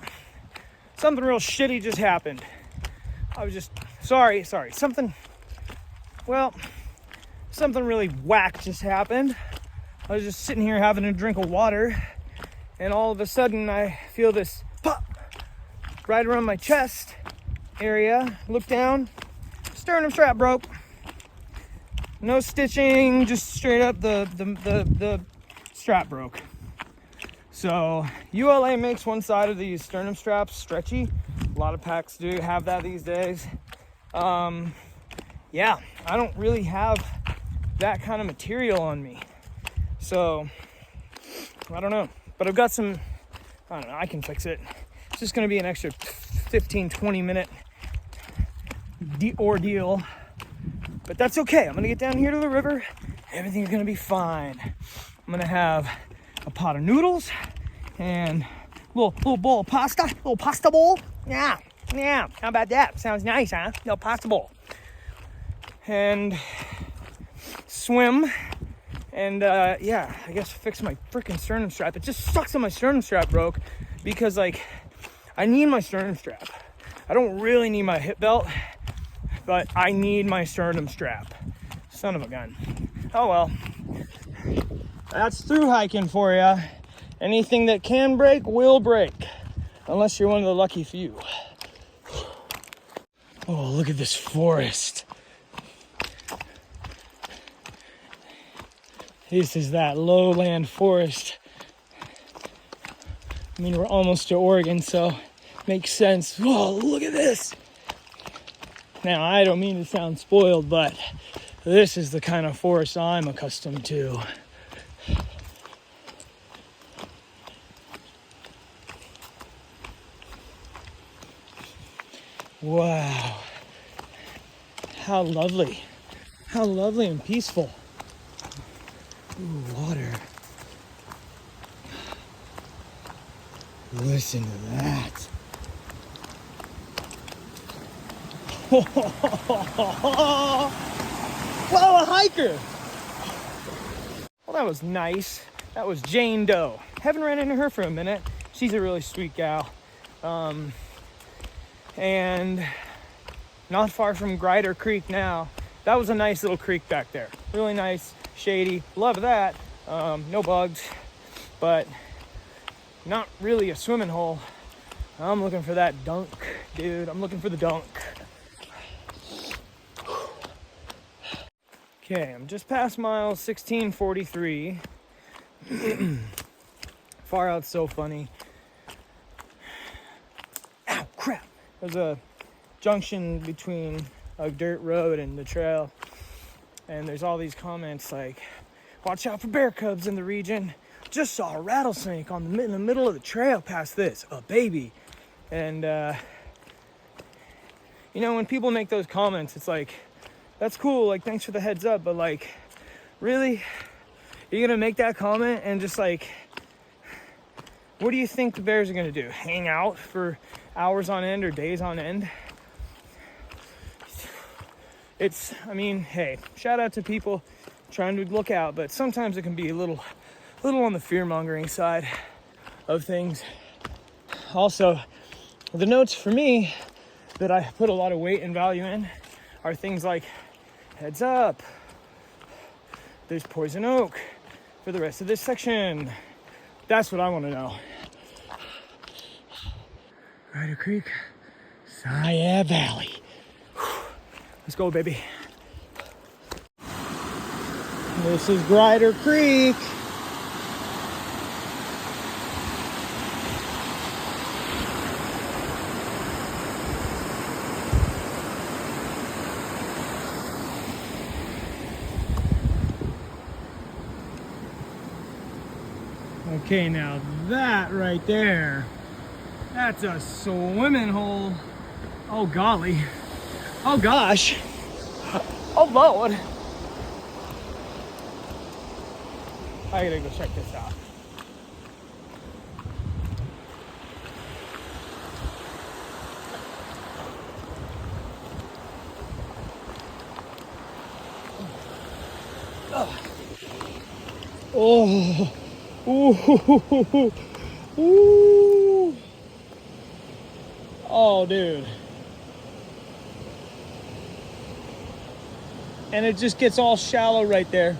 something real shitty just happened. I was just, sorry, something really whack just happened. I was just sitting here having a drink of water, and all of a sudden I feel this pop right around my chest area. Look down, sternum strap broke. No stitching, just straight up the strap broke. So ULA makes one side of these sternum straps stretchy. A lot of packs do have that these days. Yeah, I don't really have that kind of material on me. So, I don't know. But I've got some, I don't know, I can fix it. It's just going to be an extra 15, 20 minute ordeal. But that's okay. I'm going to get down here to the river. Everything's going to be fine. I'm going to have a pot of noodles and a little bowl of pasta. Little pasta bowl. Yeah. How about that? Sounds nice, huh? Little pasta bowl. And swim And yeah, I guess fix my freaking sternum strap. It just sucks that my sternum strap broke because like I need my sternum strap. I don't really need my hip belt, but I need my sternum strap. Son of a gun. Oh well. That's through hiking for ya. Anything that can break will break. Unless you're one of the lucky few. Oh, look at this forest. This is that lowland forest. I mean, we're almost to Oregon, so makes sense. Oh, look at this. Now, I don't mean to sound spoiled, but this is the kind of forest I'm accustomed to. Wow. How lovely. How lovely and peaceful. Ooh, water. Listen to that. Whoa, a hiker. Well, that was nice. That was Jane Doe. Haven't ran into her for a minute. She's a really sweet gal. And not far from Grider Creek now. That was a nice little creek back there. Really nice, shady. Love that. No bugs, but not really a swimming hole. I'm looking for that dunk, dude. I'm looking for the dunk. Okay, I'm just past mile 1643. Far out's so funny. Ow, crap. There's a junction between a dirt road and the trail. And there's all these comments like, watch out for bear cubs in the region. Just saw a rattlesnake in the middle of the trail past this, a baby. And, you know, when people make those comments, it's like, that's cool, like, thanks for the heads up, but like, really? You're gonna make that comment and just like, what do you think the bears are gonna do? Hang out for hours on end or days on end? I mean, hey, shout out to people trying to look out, but sometimes it can be a little on the fear-mongering side of things. Also, the notes for me that I put a lot of weight and value in are things like, heads up, there's poison oak for the rest of this section. That's what I want to know. Grider Creek, Sciad Valley. Let's go, baby. This is Grider Creek. Okay, now that right there, that's a swimming hole. Oh golly. Oh gosh. Oh Lord. I gotta go check this out. Oh. Ooh. Ooh. Oh, dude. And it just gets all shallow right there.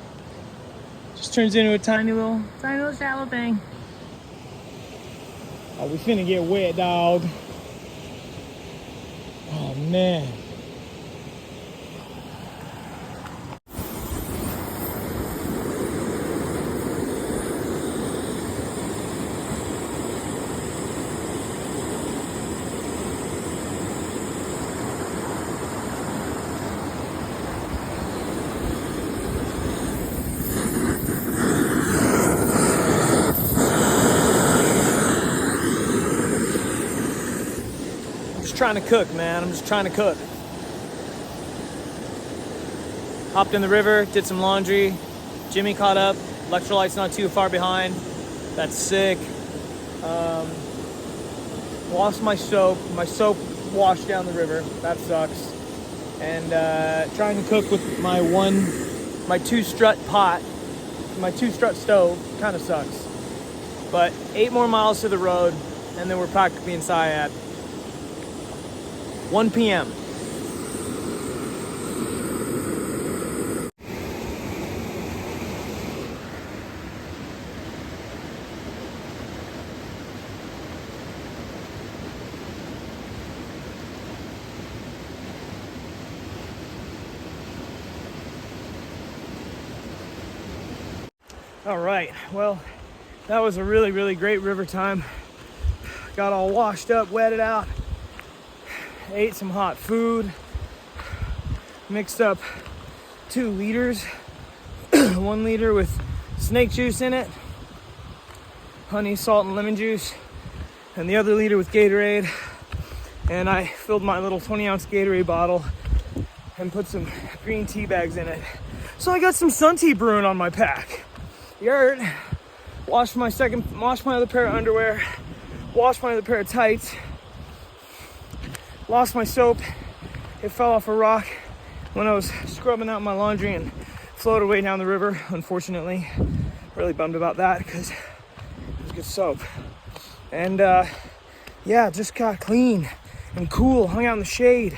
Just turns into a tiny little shallow thing. Oh, we finna get wet, dog. Oh, man. Trying to cook, man. I'm just trying to cook. Hopped in the river, did some laundry. Jimmy caught up. Electrolyte's not too far behind. That's sick. Lost my soap. My soap washed down the river. That sucks. And trying to cook with my 2 strut pot my 2-strut stove kind of sucks. But 8 more miles to the road, and then we're practically in Sciad. 1 p.m. All right, well, that was a really, really great river time. Got all washed up, wetted out, ate some hot food, mixed up 2 liters, 1 liter with snake juice in it, honey, salt, and lemon juice, and the other liter with Gatorade. And I filled my little 20-ounce Gatorade bottle and put some green tea bags in it. So I got some sun tea brewing on my pack. You heard. Washed my other pair of underwear, washed my other pair of tights, lost my soap. It fell off a rock when I was scrubbing out my laundry and floated away down the river, unfortunately. Really bummed about that because it was good soap. And yeah, just got clean and cool, hung out in the shade,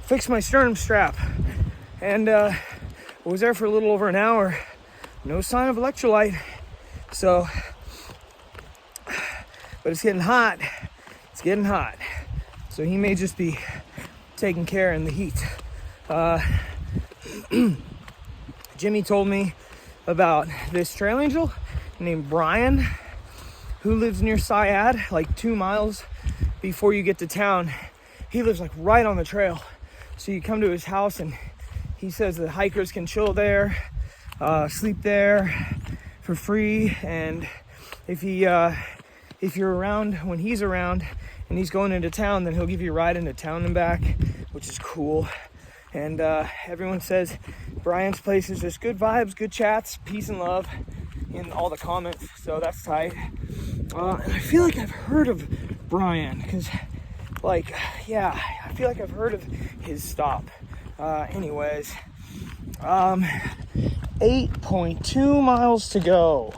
fixed my sternum strap, and was there for a little over an hour. No sign of electrolyte. So, but it's getting hot. It's getting hot. So he may just be taking care in the heat. Jimmy told me about this trail angel named Brian who lives near Sciad, like 2 miles before you get to town. He lives like right on the trail. So you come to his house and he says that hikers can chill there, sleep there for free. And if you're around when he's around and he's going into town, then he'll give you a ride into town and back, which is cool. And everyone says Brian's place is just good vibes, good chats, peace and love in all the comments. So that's tight. And I feel like I've heard of Brian because, like, yeah, I feel like I've heard of his stop. Anyways, 8.2 miles to go.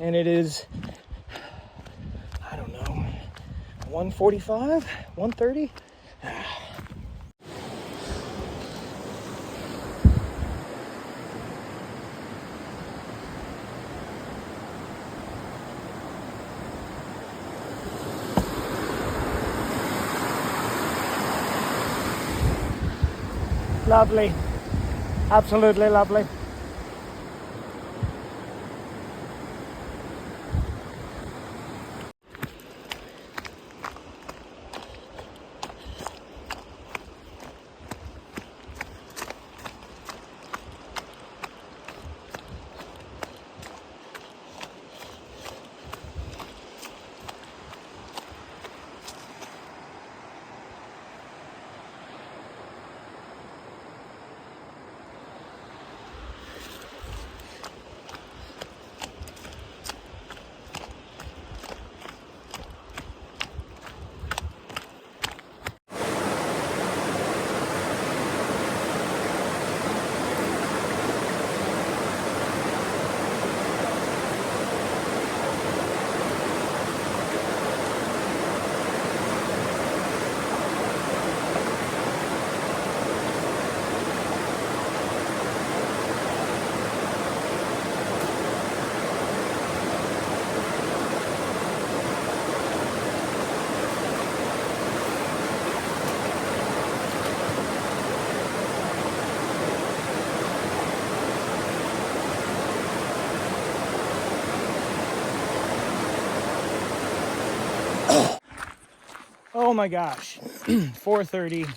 And it is, I don't know, 1:45, 1:30. Lovely, absolutely lovely. Oh my gosh, 4:30,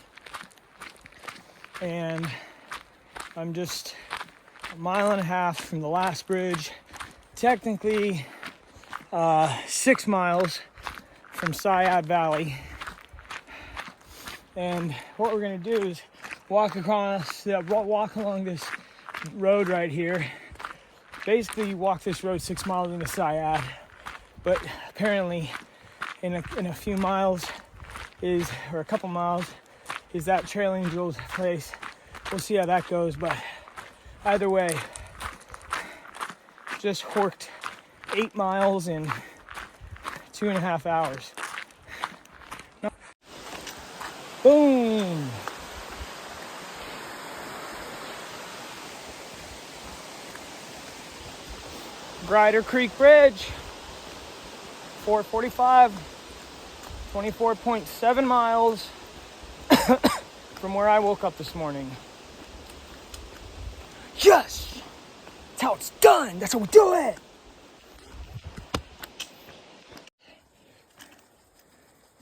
and I'm just a mile and a half from the last bridge, technically 6 miles from Sciad Valley. And what we're gonna do is walk along this road right here. Basically walk this road 6 miles into Sciad, but apparently in a few miles or a couple miles is that Trail Angel's place. We'll see how that goes, but either way, just worked 8 miles in 2.5 hours. Boom! Grider Creek Bridge, 4:45, 24.7 miles from where I woke up this morning. Yes! That's how it's done! That's how we do it!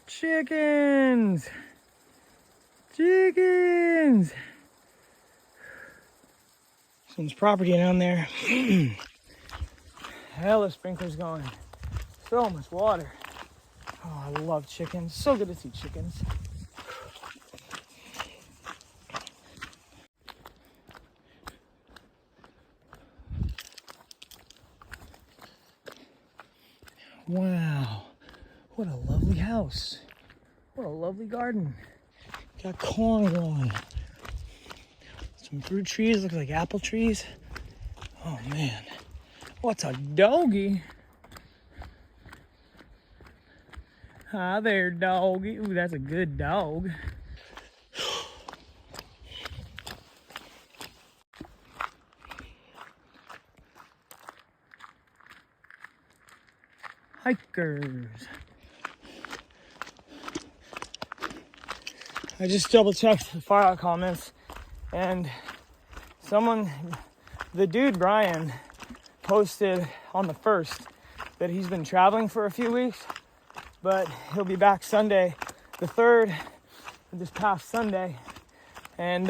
Chickens! Chickens! Someone's property down there. Hell, the sprinkler's going. So much water. Oh, I love chickens. So good to see chickens. Wow. What a lovely house. What a lovely garden. Got corn growing. Some fruit trees, look like apple trees. Oh man. What's a doggy? Hi there, doggy. Ooh, that's a good dog. Hikers. I just double checked the far out comments, and the dude Brian posted on the 1st that he's been traveling for a few weeks, but he'll be back Sunday, the 3rd, this past Sunday. And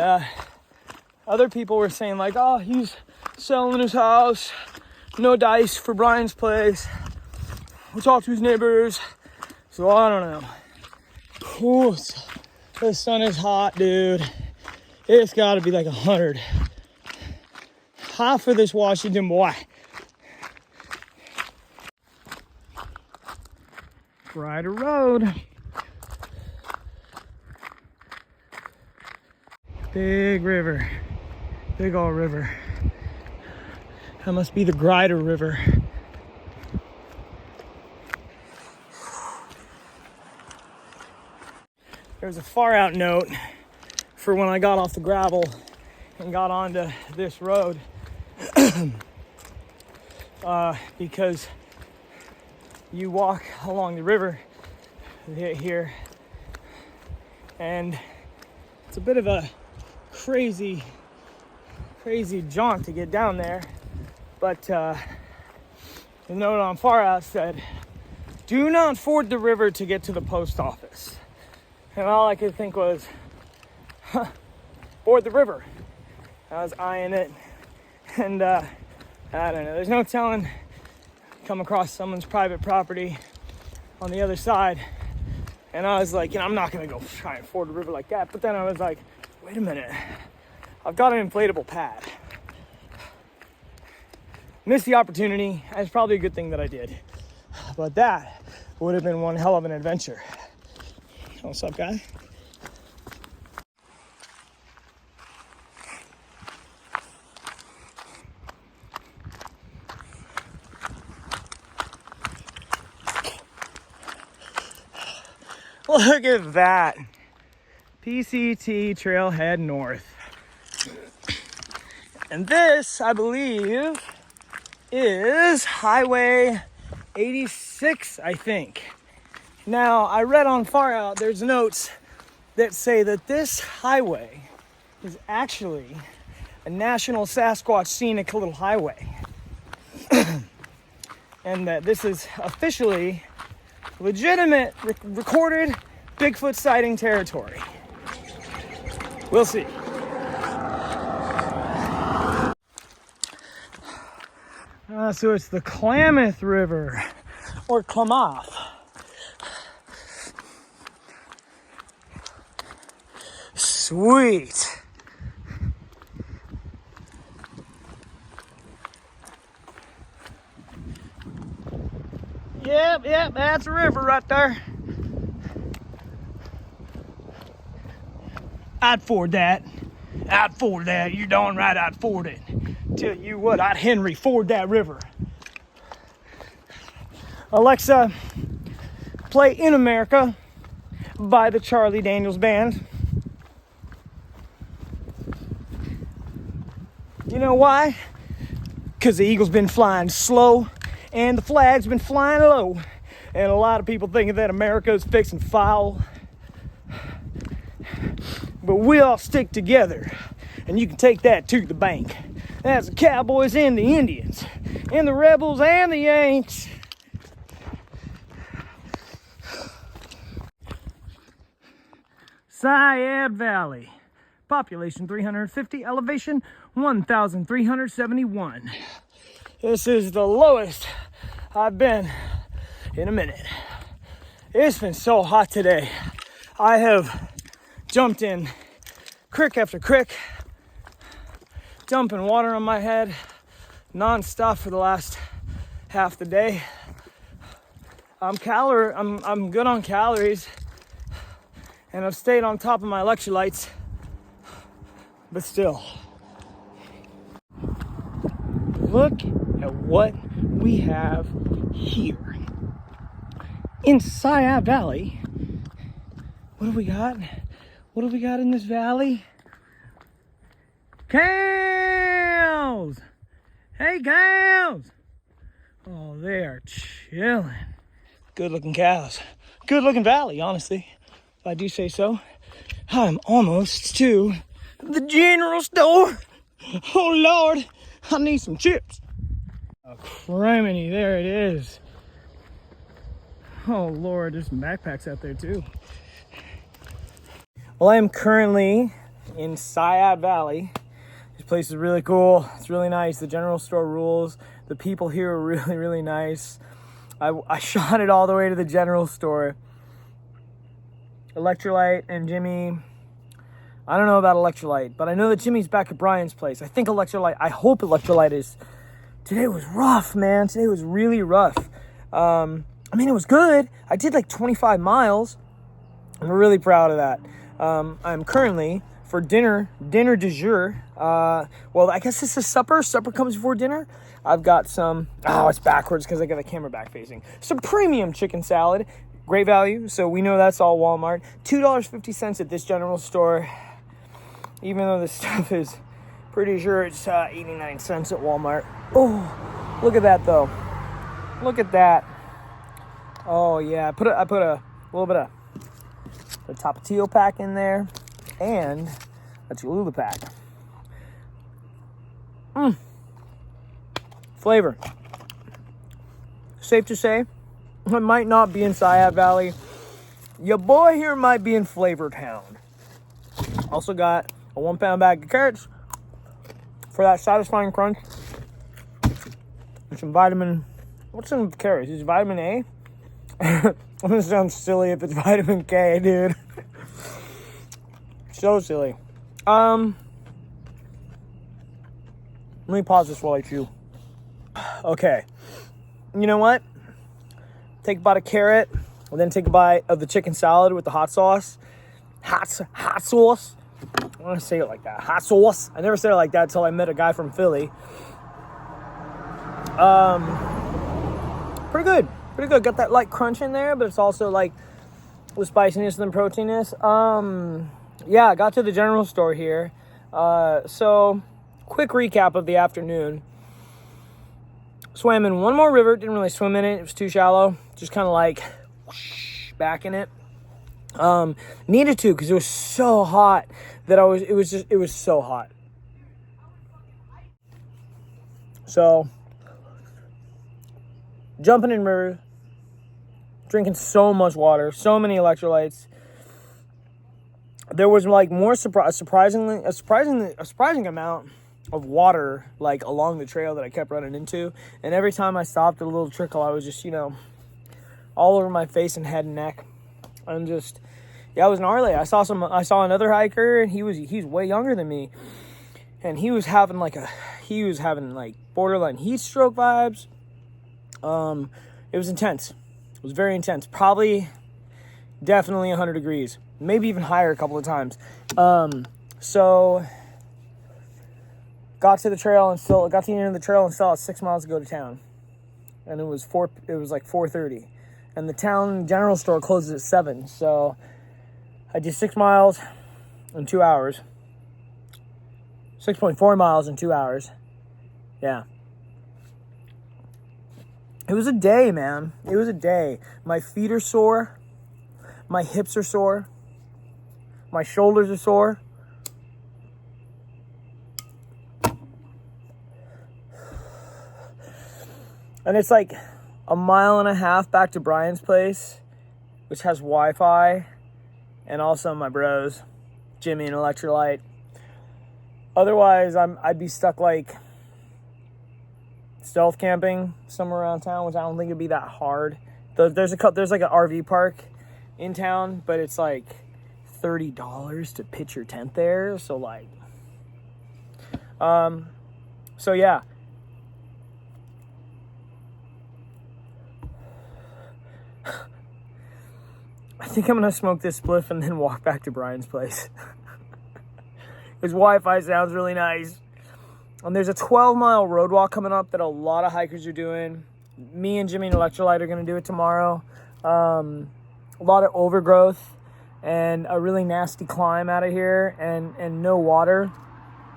other people were saying like, oh, he's selling his house, no dice for Brian's place. We'll talk to his neighbors. So I don't know. Ooh, the sun is hot, dude. It's gotta be like 100. Hot for this Washington boy. Grider Road. Big river. Big old river. That must be the Grider River. There's a far out note for when I got off the gravel and got onto this road. Because you walk along the river here, and it's a bit of a crazy jaunt to get down there. But the note on far out said, do not ford the river to get to the post office. And all I could think was, board the river. I was eyeing it, and I don't know, there's no telling. Come across someone's private property on the other side, and I was like, I'm not gonna go try and ford the river like that. But then I was like, wait a minute, I've got an inflatable pad. Missed the opportunity. It's probably a good thing that I did, but that would have been one hell of an adventure. What's up, guy? Look at that. PCT Trailhead North. And this, I believe, is Highway 86, I think. Now, I read on Far Out, there's notes that say that this highway is actually a National Sasquatch Scenic Little Highway. And that this is officially legitimate, recorded Bigfoot sighting territory. We'll see. So it's the Klamath River, or Klamath. Sweet. Yep, that's a river right there. I'd ford that. You're darn right I'd ford it. Tell you what, I'd Henry Ford that river. Alexa, play In America by the Charlie Daniels Band. You know why? Because the eagle's been flying slow and the flag's been flying low. And a lot of people thinking that America is fixing foul. But we all stick together, and you can take that to the bank. That's the Cowboys and the Indians, and the Rebels and the Yanks. Sciad Valley, population 350, elevation 1,371. This is the lowest I've been in a minute. It's been so hot today. I have jumped in creek after creek, dumping water on my head non-stop for the last half the day. I'm good on calories, and I've stayed on top of my electrolytes, but still. Look at what we have here. In Sciad Valley, what do we got? What do we got in this valley? Cows! Hey, cows! Oh, they are chilling. Good looking cows. Good looking valley, honestly, if I do say so. I'm almost to the general store. Oh, Lord, I need some chips. Oh, criminy, there it is. Oh, Lord, there's some backpacks out there, too. Well, I am currently in Sciad Valley. This place is really cool. It's really nice. The general store rules. The people here are really, really nice. I shot it all the way to the general store. Electrolyte and Jimmy. I don't know about Electrolyte, but I know that Jimmy's back at Brian's place. I think Electrolyte, I hope Electrolyte is. Today was rough, man. Today was really rough. I mean, it was good. I did like 25 miles. I'm really proud of that. I'm currently, for dinner du jour, well, I guess this is supper. Supper comes before dinner. I've got some, it's backwards because I got the camera back facing. Some premium chicken salad. Great value, so we know that's all Walmart. $2.50 at this general store. Even though this stuff is pretty sure it's 89 cents at Walmart. Oh, look at that, though. Look at that. Oh, yeah. I put a little bit of the Tapatio pack in there, and a Cholula pack. Flavor. Safe to say, I might not be in Sciad Valley. Your boy here might be in Flavor Town. Also got a 1-pound bag of carrots for that satisfying crunch. And some vitamin. What's in carrots? Is it vitamin A? I'm gonna sound silly if it's vitamin K, dude. So silly. Let me pause this while I chew. Okay. You know what? Take a bite of carrot, and then take a bite of the chicken salad with the hot sauce. Hot sauce. I want to say it like that. Hot sauce. I never said it like that until I met a guy from Philly. Pretty good. Pretty good. Got that light crunch in there, but it's also like the spiciness and the proteiness. Yeah, I got to the general store here. So, quick recap of the afternoon. Swam in one more river. Didn't really swim in it. It was too shallow. Just kind of like whoosh, back in it. Needed to because it was so hot that it was so hot. So, jumping in rivers, drinking so much water, so many electrolytes. There was like more surprising amount of water like along the trail that I kept running into, and every time I stopped at a little trickle, I was just all over my face and head and neck. I'm just, it was gnarly. I saw another hiker, and he's way younger than me, and he was having like borderline heat stroke vibes. It was intense. It was very intense. Definitely 100 degrees, maybe even higher a couple of times. So got to the end of the trail and still had 6 miles to go to town. and it was like 4:30, and the town general store closes at 7. So I did 6 miles in 2 hours. 6.4 miles in 2 hours. Yeah. It was a day, man. It was a day. My feet are sore. My hips are sore. My shoulders are sore. And it's like a mile and a half back to Brian's place, which has Wi-Fi, and also my bros, Jimmy and Electrolyte. Otherwise, I'd be stuck like stealth camping somewhere around town, which I don't think it'd be that hard. There's like an RV park in town, but it's like $30 to pitch your tent there. So like, so yeah. I think I'm gonna smoke this spliff and then walk back to Brian's place. His Wi-Fi sounds really nice. And there's a 12-mile road walk coming up that a lot of hikers are doing. Me and Jimmy and Electrolyte are gonna do it tomorrow. A lot of overgrowth and a really nasty climb out of here, and no water.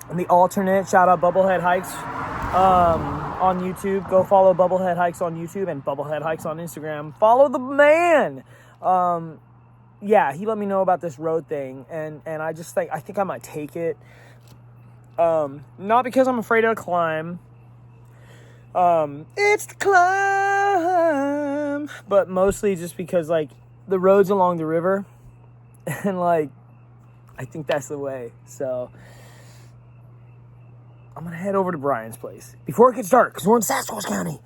And the alternate, shout out Bubblehead Hikes on YouTube. Go follow Bubblehead Hikes on YouTube and Bubblehead Hikes on Instagram. Follow the man. Yeah, he let me know about this road thing, and I think I might take it. Not because I'm afraid of the climb. It's the climb, but mostly just because like the road's along the river, and like I think that's the way. So I'm gonna head over to Brian's place before it gets dark, because we're in Sasquatch County.